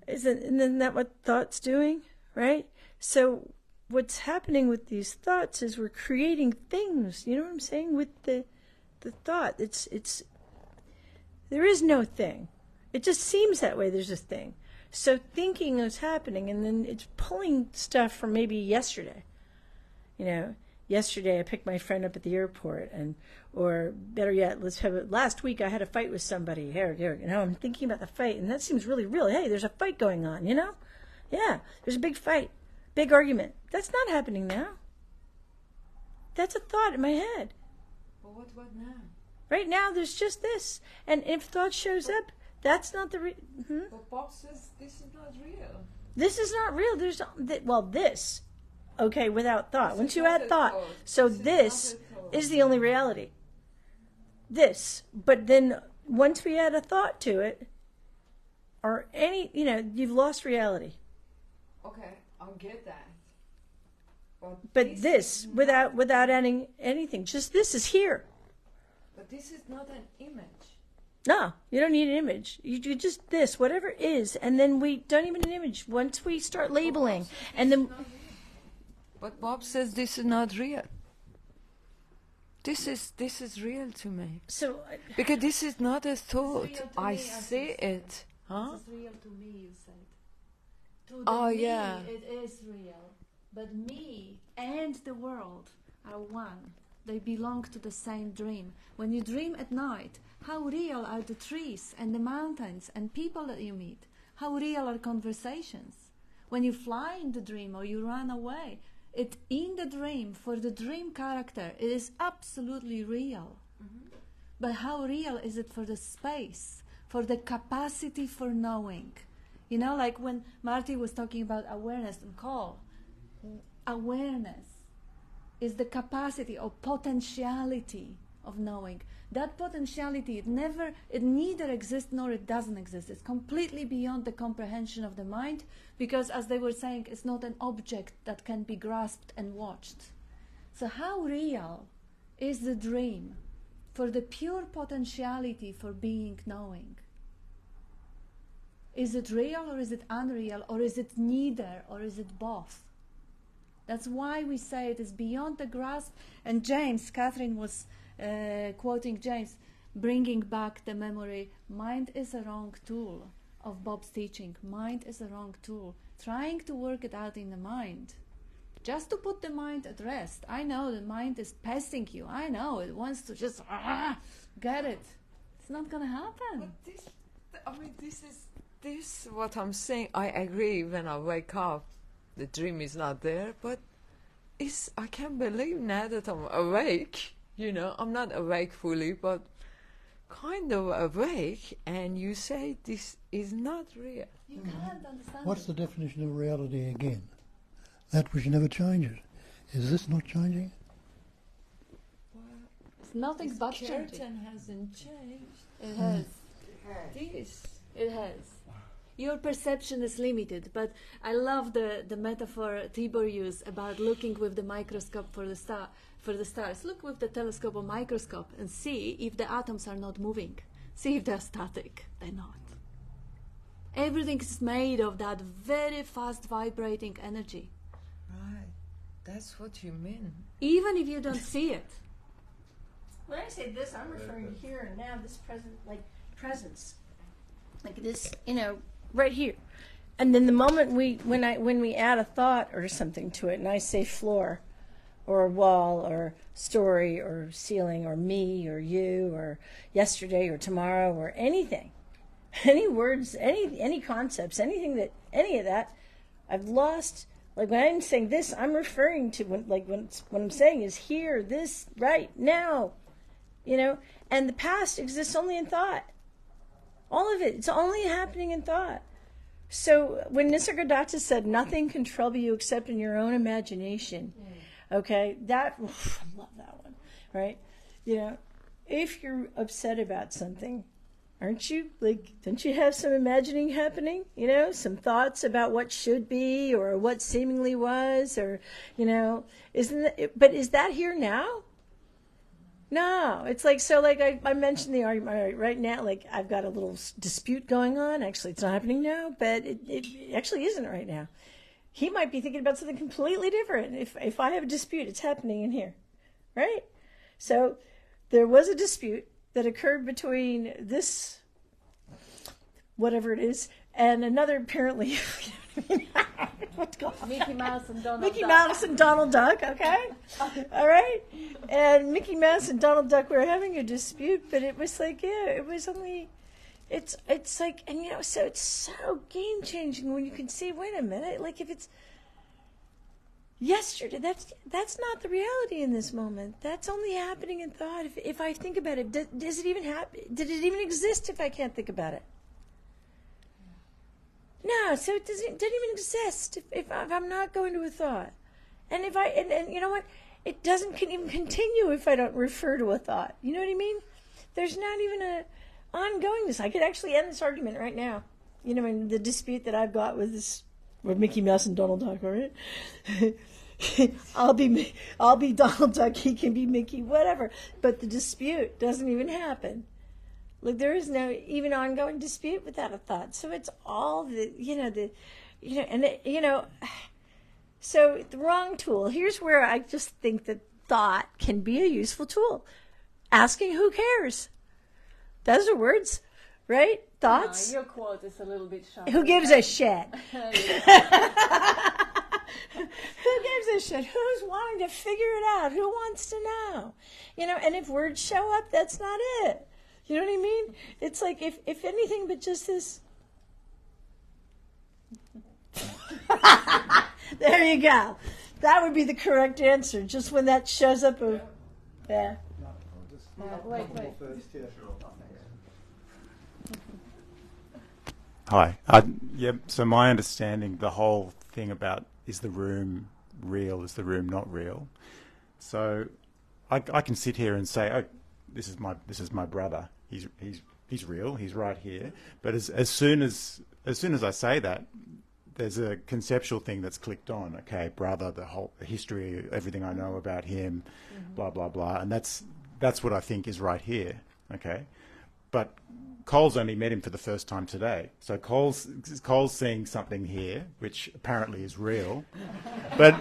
Isn't that what thought's doing, right? So what's happening with these thoughts is we're creating things, you know what I'm saying, with the thought. It's there is no thing. It just seems that way there's a thing. So thinking is happening, and then it's pulling stuff from maybe yesterday. Yesterday I picked my friend up at the airport, or better yet, last week I had a fight with somebody. Here, I'm thinking about the fight, and that seems really real. Hey, there's a fight going on, Yeah, there's a big fight, big argument. That's not happening now. That's a thought in my head. Well, what now? Right now, there's just this. And if thought shows up, that's not the But Bob says this is not real. This is not real. This. Okay, without thought. Once you add thought. So this is the only reality. This. But then once we add a thought to it, or you've lost reality. Okay, I'll get that. But this without adding anything. Just this is here. But this is not an image. No, you don't need an image. You just this, whatever it is, and then we don't even need an image. Once we start labeling, and then... But Bob says this is not real. This is real to me. So because this is not a thought. I see it. Huh? This is real to me, you said. Yeah. It is real. But me and the world are one. They belong to the same dream. When you dream at night, how real are the trees and the mountains and people that you meet? How real are conversations? When you fly in the dream or you run away, it in the dream, for the dream character, it is absolutely real. Mm-hmm. But how real is it for the space, for the capacity for knowing? Like when Marty was talking about awareness and call, awareness is the capacity or potentiality of knowing. That potentiality, it neither exists nor it doesn't exist. It's completely beyond the comprehension of the mind, because as they were saying, it's not an object that can be grasped and watched. So how real is the dream for the pure potentiality for being knowing? Is it real or is it unreal, or is it neither, or is it both? That's why we say it is beyond the grasp. And James, Catherine was quoting James, bringing back the memory, mind is a wrong tool of Bob's teaching. Mind is a wrong tool. Trying to work it out in the mind, just to put the mind at rest. I know the mind is pesting you. I know it wants to just get it. It's not going to happen. But this what I'm saying. I agree. When I wake up, the dream is not there. But I can't believe now that I'm awake. You know, I'm not awake fully, but kind of awake. And you say this is not real. You can't understand. What's the definition of reality again? That which never changes. Is this not changing? It's nothing but changing. Curtain hasn't changed. It has. It has. Your perception is limited, but I love the metaphor Tibor used about looking with the microscope for the stars. Look with the telescope or microscope and see if the atoms are not moving. See if they're static. They're not. Everything is made of that very fast vibrating energy. Right. That's what you mean. Even if you don't see it. When I say this, I'm referring to here and now, this present, like presence, like this, right here. And then the moment when we add a thought or something to it, and I say floor, or wall, or story, or ceiling, or me, or you, or yesterday, or tomorrow, or anything, any words, any concepts, any of that, I've lost. Like when I'm saying this, I'm referring to what I'm saying is here, this, right now, and the past exists only in thought. All of it, it's only happening in thought. So when Nisargadatta said, nothing can trouble you except in your own imagination, okay, I love that one, right? If you're upset about something, aren't you, don't you have some imagining happening, some thoughts about what should be or what seemingly was, or, but is that here now? No, it's I mentioned the argument right now, I've got a little dispute going on. Actually, it's not happening now, but it actually isn't right now. He might be thinking about something completely different. If I have a dispute, it's happening in here, right? So there was a dispute that occurred between this, whatever it is, and another apparently, Mickey Mouse and Donald Mickey Duck. Mouse and Donald Duck, okay? All right? And Mickey Mouse and Donald Duck were having a dispute, but it was it was only, it's like, and so it's so game-changing when you can see, wait a minute, if it's yesterday, that's not the reality in this moment. That's only happening in thought. If I think about it, does it even happen? Did it even exist if I can't think about it? No, so it doesn't even exist if I'm not going to a thought. And if and you know what? It doesn't even continue if I don't refer to a thought. You know what I mean? There's not even a ongoingness. I could actually end this argument right now. In the dispute that I've got with Mickey Mouse and Donald Duck, all right? I'll be Donald Duck, he can be Mickey, whatever. But the dispute doesn't even happen. There is no even ongoing dispute without a thought. So it's all so the wrong tool. Here's where I just think that thought can be a useful tool. Asking who cares. Those are words, right? Thoughts. No, your quote is a little bit sharp. Who gives a shit? Who gives a shit? Who's wanting to figure it out? Who wants to know? And if words show up, that's not it. You know what I mean? It's like, if anything but just this. There you go. That would be the correct answer. Just when that shows up. Yeah. Wait. Hi. So my understanding, the whole thing about is the room real, is the room not real? So I can sit here and say, oh, this is my brother. He's real. He's right here. But as soon as I say that, there's a conceptual thing that's clicked on. Okay, brother, the whole history, everything I know about him, blah blah blah, and that's what I think is right here. Okay, but Cole's only met him for the first time today, so Cole's seeing something here which apparently is real, but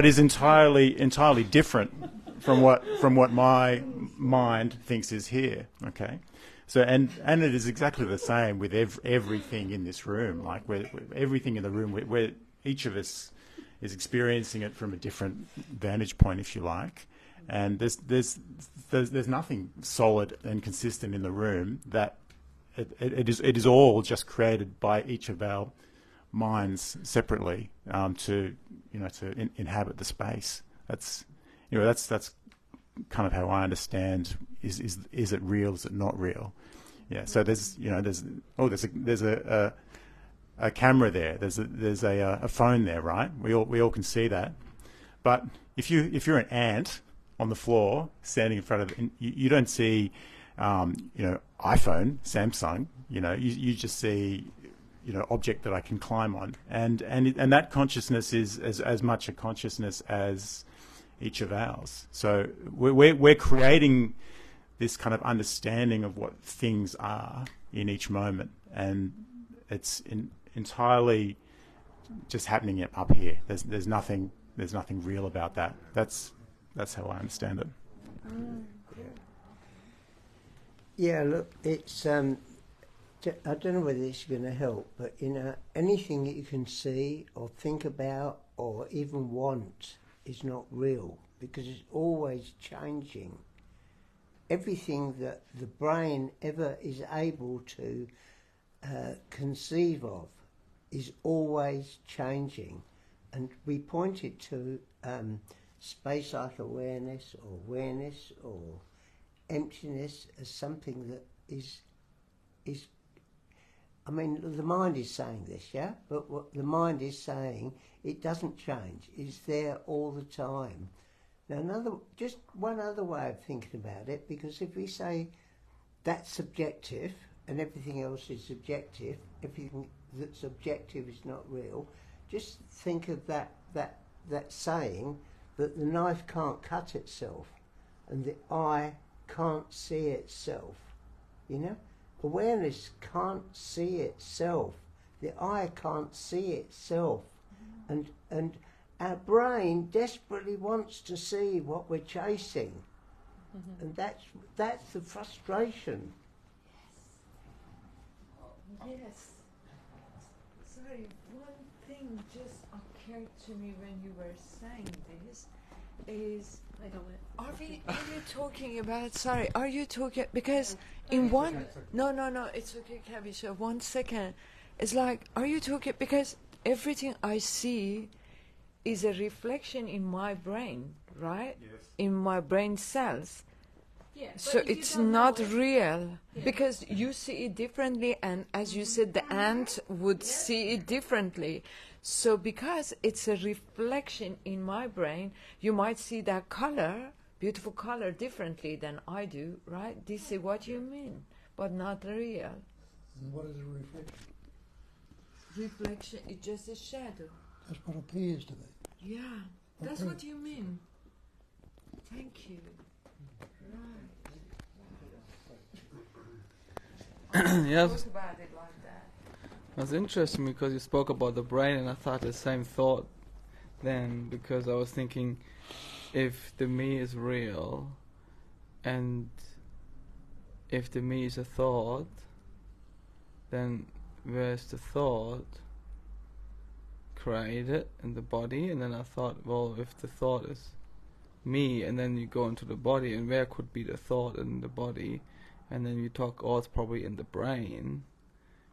is entirely different from what my mind thinks is here. Okay. So and it is exactly the same with everything in this room. Like everything in the room, where each of us is experiencing it from a different vantage point, if you like. And there's nothing solid and consistent in the room. That it is all just created by each of our minds separately to inhabit the space. That's kind of how I understand is it real, is it not real? Yeah. So there's a camera there. There's a phone there, right? We all can see that. But if you're an ant on the floor standing in front of it, you don't see iPhone, Samsung. You just see object that I can climb on, and that consciousness is as much a consciousness as each of ours. So we're creating this kind of understanding of what things are in each moment, and it's entirely just happening up here. There's nothing real about that. That's how I understand it. Yeah, look, it's I don't know whether it's going to help, but anything that you can see or think about or even want is not real, because it's always changing. Everything that the brain ever is able to conceive of is always changing. And we pointed to space-like awareness or emptiness as something that is I mean, the mind is saying this, yeah? But what the mind is saying, it doesn't change. It's there all the time. Now, just one other way of thinking about it, because if we say that's subjective and everything else is subjective, everything that's objective is not real, just think of that saying that the knife can't cut itself and the eye can't see itself, Awareness can't see itself. The eye can't see itself. And our brain desperately wants to see what we're chasing. Mm-hmm. And that's the frustration. Yes. Sorry, one thing just occurred to me when you were saying this is, are you talking about, are you talking, because in one, no, it's okay, Kavisha, 1 second. It's like, are you talking, because everything I see is a reflection in my brain, right? Yes. In my brain cells. Yeah, so it's not real, because you see it differently, and as you said, the ant would see it differently. So because it's a reflection in my brain, you might see that color, beautiful color, differently than I do, right? This is what you mean, but not real. And what is a reflection? Reflection, it's just a shadow. That's what appears to be. Yeah, that's what you mean. Thank you. Right. Yes. Talk about it like that. That's interesting because you spoke about the brain, and I thought the same thought then, because I was thinking, if the me is real, and if the me is a thought, then where's the thought created in the body? And then I thought, well, if the thought is me, and then you go into the body, and where could be the thought in the body? And then you talk, oh, it's probably in the brain,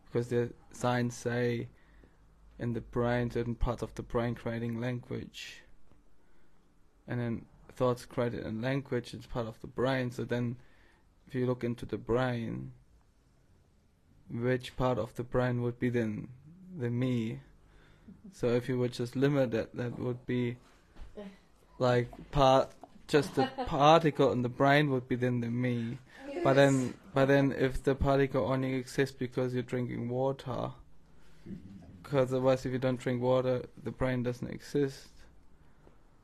because the signs say in the brain, certain parts of the brain creating language, and then thoughts created in language is part of the brain. So then if you look into the brain, which part of the brain would be then the me? So if you would just limit it, that would be like just the particle in the brain would be then the me. But then if the particle only exists because you're drinking water, Because otherwise, if you don't drink water, the brain doesn't exist.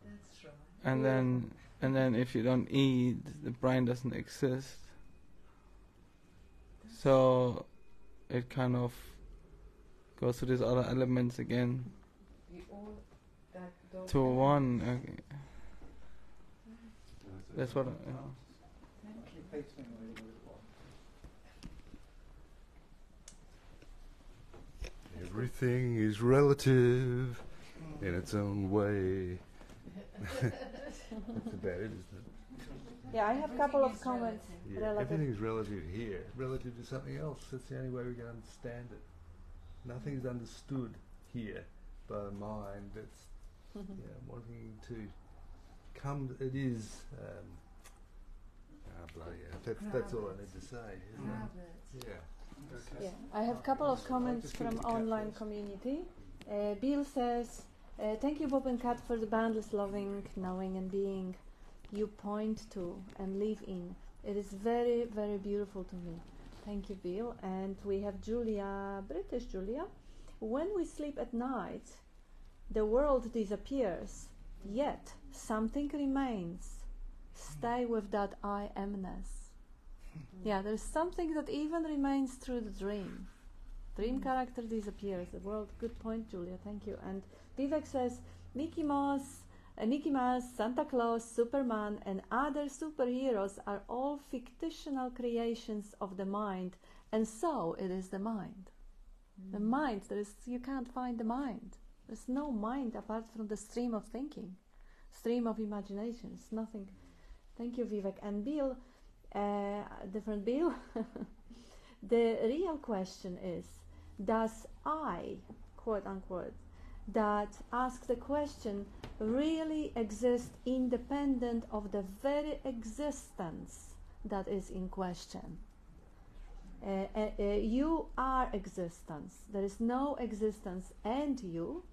That's right. And then if you don't eat, the brain doesn't exist. So it kind of goes to these other elements again. To one. Okay. That's what. Everything is relative in its own way. That's about it, isn't it? Yeah, I have a couple of comments. Yeah, Relative. everything is relative here, relative to something else. That's the only way we can understand it. Nothing is understood here by the mind. That's wanting to come. It is. Bloody hell. That's all I need to say. Isn't it? Yeah. Yeah, I have a couple of comments from online community. Bill says, thank you Bob and Kat for the boundless loving, knowing and being you point to and live in. It is very, very beautiful to me. Thank you, Bill. And we have Julia, British Julia. When we sleep at night, the world disappears, yet something remains. Stay with that I amness. Yeah, there's something that even remains through the dream. Dream character disappears. The world. Good point, Julia. Thank you. And Vivek says, Mickey Mouse, Santa Claus, Superman, and other superheroes are all fictional creations of the mind, and so it is the mind. The mind. You can't find the mind. There's no mind apart from the stream of thinking, stream of imagination. It's nothing. Thank you, Vivek. And Bill. Different Bill. The real question is, does I, quote unquote, that ask the question really exist independent of the very existence that is in question? You are existence. There is no existence and you,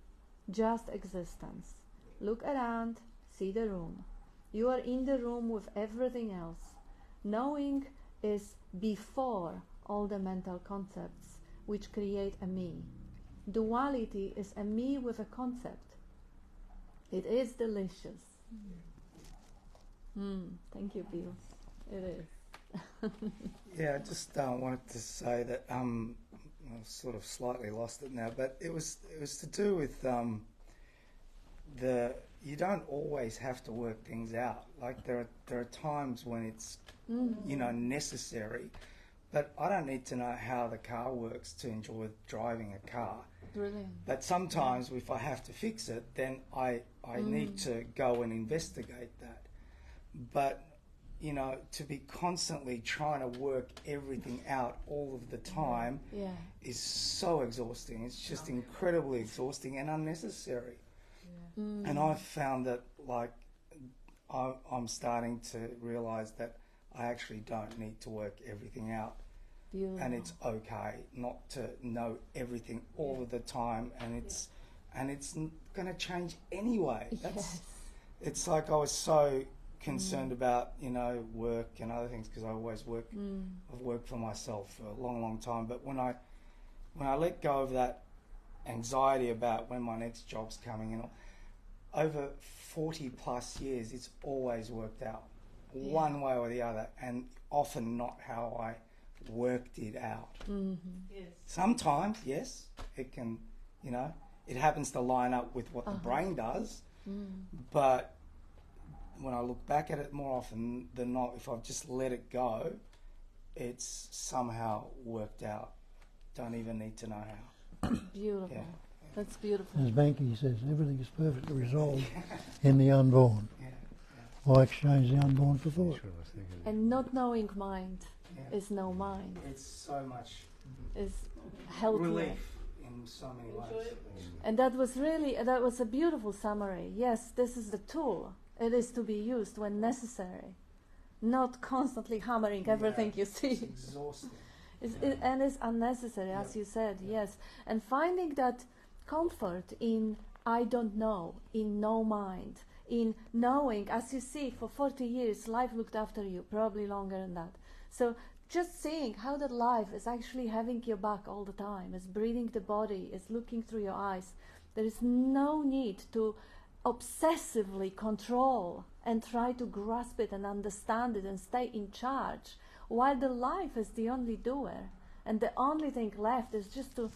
just existence. Look around, see the room. You are in the room with everything else. Knowing is before all the mental concepts which create a me. Duality is a me with a concept. It is delicious. Thank you, Bill. It is. Yeah, I just wanted to say that I've sort of slightly lost it now, but it was to do with you don't always have to work things out. Like there are times when it's necessary, but I don't need to know how the car works to enjoy driving a car. Brilliant. But sometimes if I have to fix it, then I need to go and investigate that. But to be constantly trying to work everything out all of the time is so exhausting. It's just incredibly exhausting and unnecessary. And I've found that, like, I'm starting to realise that I actually don't need to work everything out. Beautiful. And it's okay not to know everything all of the time, and it's going to change anyway. It's like I was so concerned about work and other things because I always work. I've worked for myself for a long, long time. But when I let go of that anxiety about when my next job's coming, over 40 plus years, it's always worked out one way or the other, and often not how I worked it out. Yes. Sometimes, yes, it can, it happens to line up with what the brain does, but when I look back at it, more often than not, if I've just let it go, it's somehow worked out. Don't even need to know how. Beautiful. Yeah. That's beautiful. As Banky says, everything is perfectly resolved in the unborn. Why exchange the unborn for thought? And not knowing mind is no mind. It's so much Is healthier. relief in so many ways. And that was a beautiful summary. Yes, this is the tool. It is to be used when necessary, not constantly hammering everything you see. It's exhausting. And it's unnecessary, as you said, yes. And finding that comfort in I don't know, in no mind, in knowing, as you see, for 40 years, life looked after you, probably longer than that. So just seeing how that life is actually having your back all the time, is breathing the body, is looking through your eyes. There is no need to obsessively control and try to grasp it and understand it and stay in charge, while the life is the only doer. And the only thing left is just to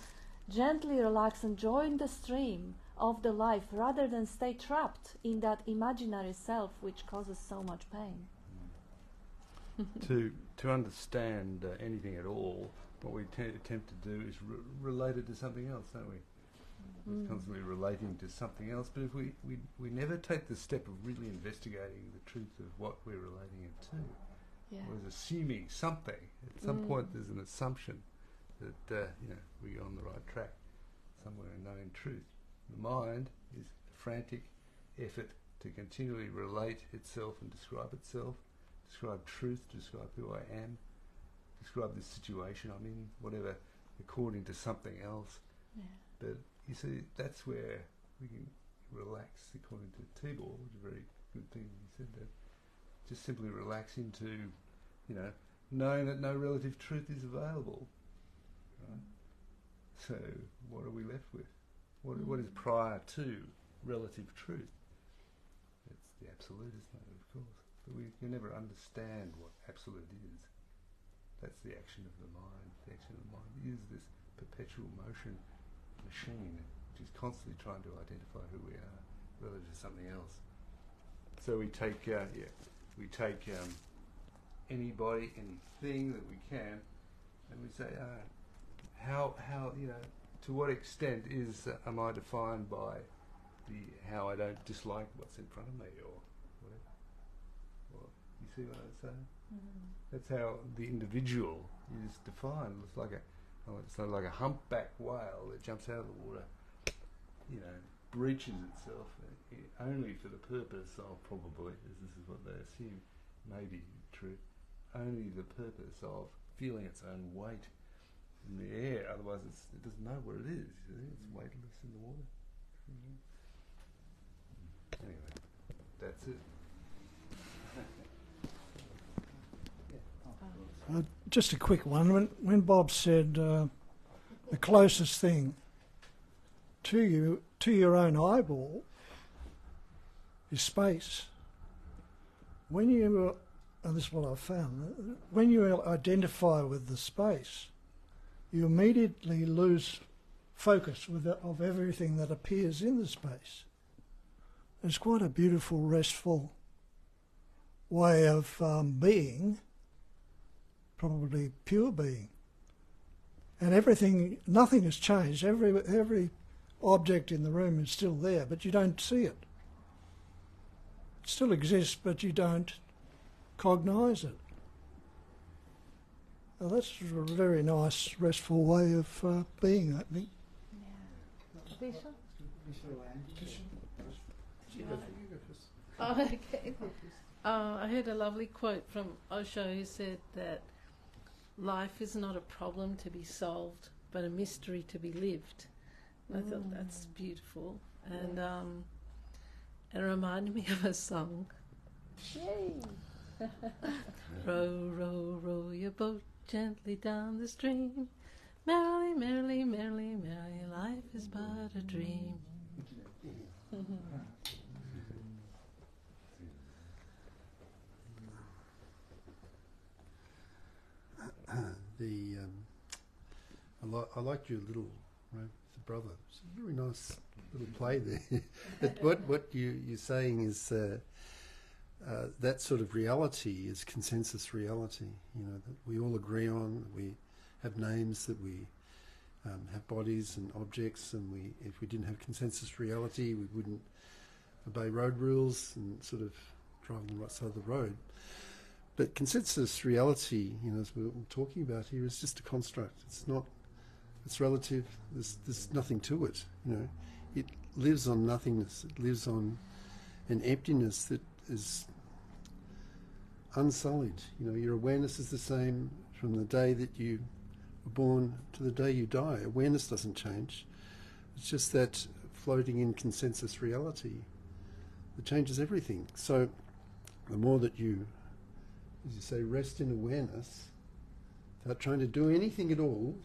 gently relax and join the stream of the life, rather than stay trapped in that imaginary self which causes so much pain. To understand anything at all, what we attempt to do is relate it to something else, don't we? We're constantly relating to something else, but if we never take the step of really investigating the truth of what we're relating it to, we're assuming something. At some point there's an assumption that we're on the right track, somewhere unknown truth. The mind is a frantic effort to continually relate itself and describe itself, describe truth, describe who I am, describe the situation I'm in, whatever, according to something else. Yeah. But you see, that's where we can relax, according to Tibor, which is a very good thing he said that. Just simply relax into, knowing that no relative truth is available. Right? So what are we left with? What is prior to relative truth? It's the absolute, isn't it, of course. But we can never understand what absolute is. That's the action of the mind. The action of the mind is this perpetual motion machine which is constantly trying to identify who we are relative to something else. So we take anybody, anything that we can, and we say, how to what extent am I defined by how I don't dislike what's in front of me, or whatever? Well, you see what I'm saying? That's how the individual is defined. It's like a humpback whale that jumps out of the water, breaches itself only for the purpose of, probably, as this is what they assume may be true, only the purpose of feeling its own weight in the air. Otherwise it doesn't know where it is. It's weightless in the water. Anyway, that's it. Just a quick one. When Bob said the closest thing to you, to your own eyeball, is space. When you, and this is what I've found, when you identify with the space, you immediately lose focus of everything that appears in the space. It's quite a beautiful, restful way of being, probably pure being. And nothing has changed. Every object in the room is still there, but you don't see it. It still exists, but you don't cognise it. Well, that's a very nice, restful way of being, I think. Yeah. Oh, okay. I heard a lovely quote from Osho who said that life is not a problem to be solved, but a mystery to be lived. And I thought that's beautiful, and it reminded me of a song. Yay! Row, row, row your boat gently down the stream. Merrily, merrily, merrily, merrily, life is but a dream. I liked your little brother. It's a very nice little play there. But what you're saying is that sort of reality is consensus reality. That we all agree on. We have names, that we have bodies and objects, and if we didn't have consensus reality, we wouldn't obey road rules and sort of drive on the right side of the road. But consensus reality, as we're talking about here, is just a construct. It's relative. There's nothing to it. It lives on nothingness. It lives on an emptiness that is unsullied. Your awareness is the same from the day that you were born to the day you die. Awareness doesn't change. It's just that floating in consensus reality that changes everything. So the more that you, as you say, rest in awareness, without trying to do anything at all,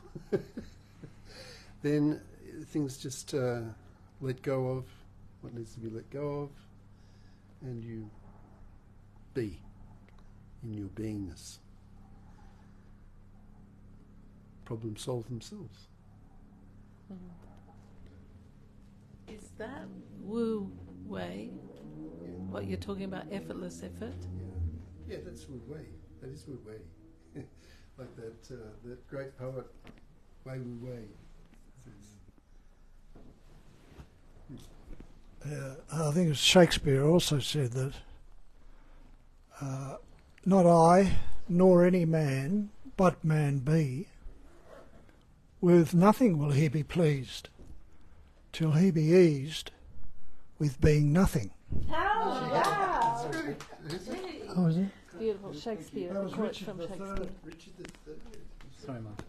then things just let go of what needs to be let go of, and you be in your beingness. Problems solve themselves. Is that Wu Wei? What you're talking about, effortless effort? Yeah, that's Wu Wei. That is Wu Wei. Like that great poet, Wei Wu Wei. I think it's Shakespeare also said that not I, nor any man, but man be, with nothing will he be pleased, till he be eased with being nothing. Oh, wow! Oh, is it? Beautiful. Shakespeare. That was Quote Richard from the Shakespeare. Third. Richard the Third. Sorry, Mark.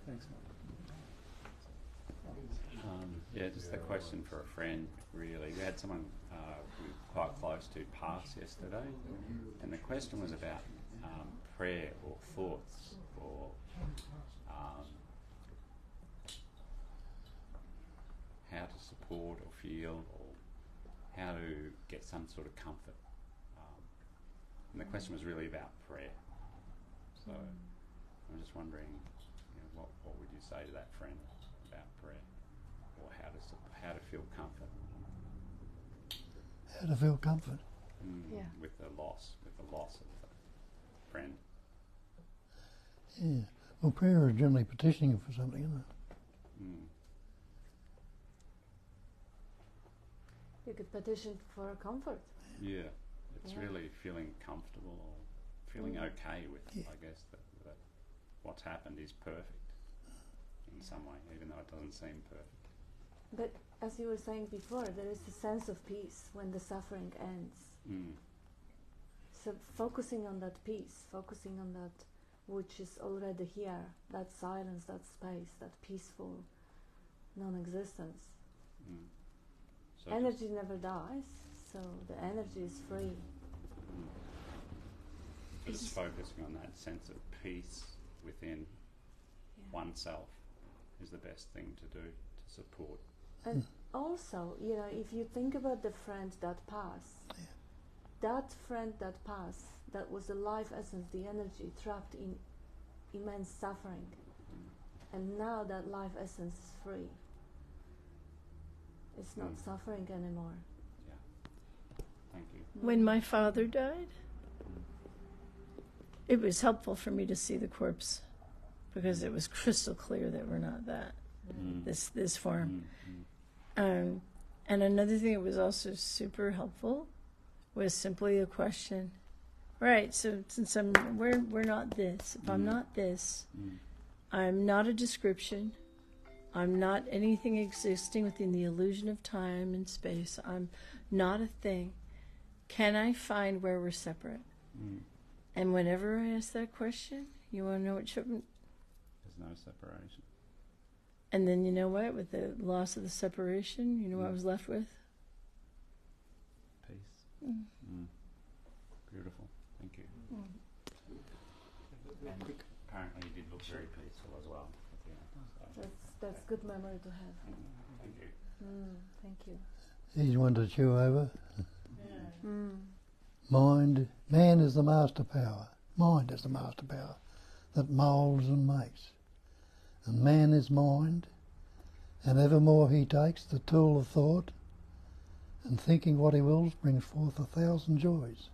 Thanks, Yeah, just a question for a friend, really. We had someone we were quite close to pass yesterday, and the question was about prayer or thoughts or how to support or feel or how to get some sort of comfort. And the question was really about prayer. So I'm just wondering, what would you say to that friend about prayer, or how to feel comfort? How to feel comfort? With the loss of the friend. Yeah. Well, prayer is generally petitioning for something, isn't it? You could petition for comfort. Yeah, it's really feeling comfortable or feeling okay with, I guess, that what's happened is perfect in some way, even though it doesn't seem perfect. But as you were saying before, there is a sense of peace when the suffering ends. So focusing on that peace, focusing on that which is already here, that silence, that space, that peaceful non-existence. So energy never dies, so the energy is free. Just focusing on that sense of peace within oneself is the best thing to do to support. And also, if you think about the friend that passed, that friend that passed, that was the life essence, the energy trapped in immense suffering. And now that life essence is free. It's not suffering anymore. Yeah. Thank you. When my father died, it was helpful for me to see the corpse because it was crystal clear that we're not that, this form. And another thing that was also super helpful was simply a question. Right, so since we're not this, if I'm not this, I'm not a description, I'm not anything existing within the illusion of time and space, I'm not a thing, can I find where we're separate? And whenever I ask that question, you want to know what should... There's no separation. And then you know what? With the loss of the separation, you know what I was left with? Peace. Beautiful. Thank you. And apparently you did look very peaceful as well. That's good memory to have. Thank you. Thank you. Here's one to chew over. Mind. Man is the master power. Mind is the master power that moulds and makes. And man is mind, and evermore he takes the tool of thought, and thinking what he wills brings forth 1,000 joys,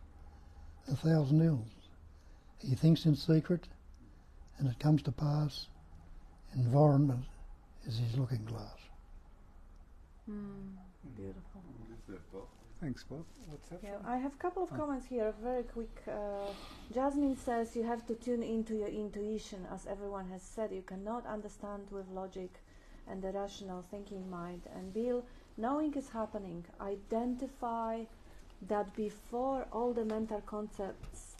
1,000 ills. He thinks in secret, and it comes to pass. Environment is his looking glass. Beautiful. Thanks, Bob. What's that? Yeah, I have a couple of comments here, very quick. Jasmine says you have to tune into your intuition, as everyone has said. You cannot understand with logic and the rational thinking mind. And Bill, knowing is happening. Identify that before all the mental concepts,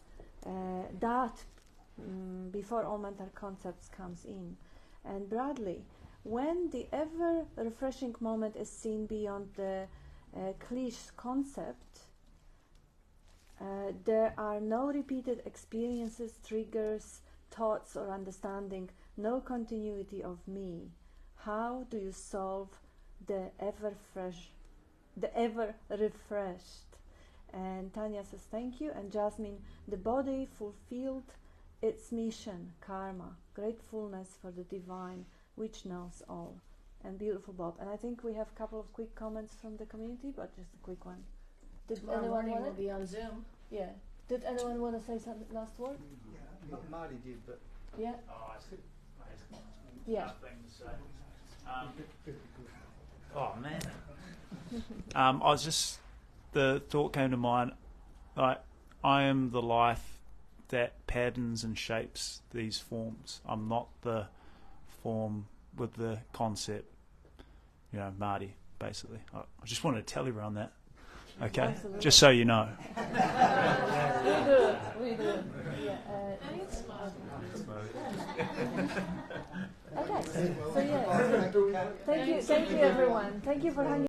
before all mental concepts comes in. And Bradley, when the ever refreshing moment is seen beyond the cliche concept, There are no repeated experiences, triggers, thoughts or understanding, no continuity of me. How do you solve the ever refreshed? And Tanya says thank you, and Jasmine, the body fulfilled its mission, karma, gratefulness for the divine which knows all. And beautiful Bob. And I think we have a couple of quick comments from the community, but just a quick one. Did Tomorrow anyone morning want we'll it? be on Zoom. Yeah. Did anyone want to say some last word? Yeah, Marty did, but Yeah. Oh, I see. Yeah. Nothing to say. Oh man. I was just, the thought came to mind, like, I am the life that patterns and shapes these forms. I'm not the form with the concept, you know, Marty, basically. I just wanted to tell everyone that, okay? Absolutely. Just so you know. We do. Yeah. Okay. So yeah. Thank you everyone. Thank you for hanging.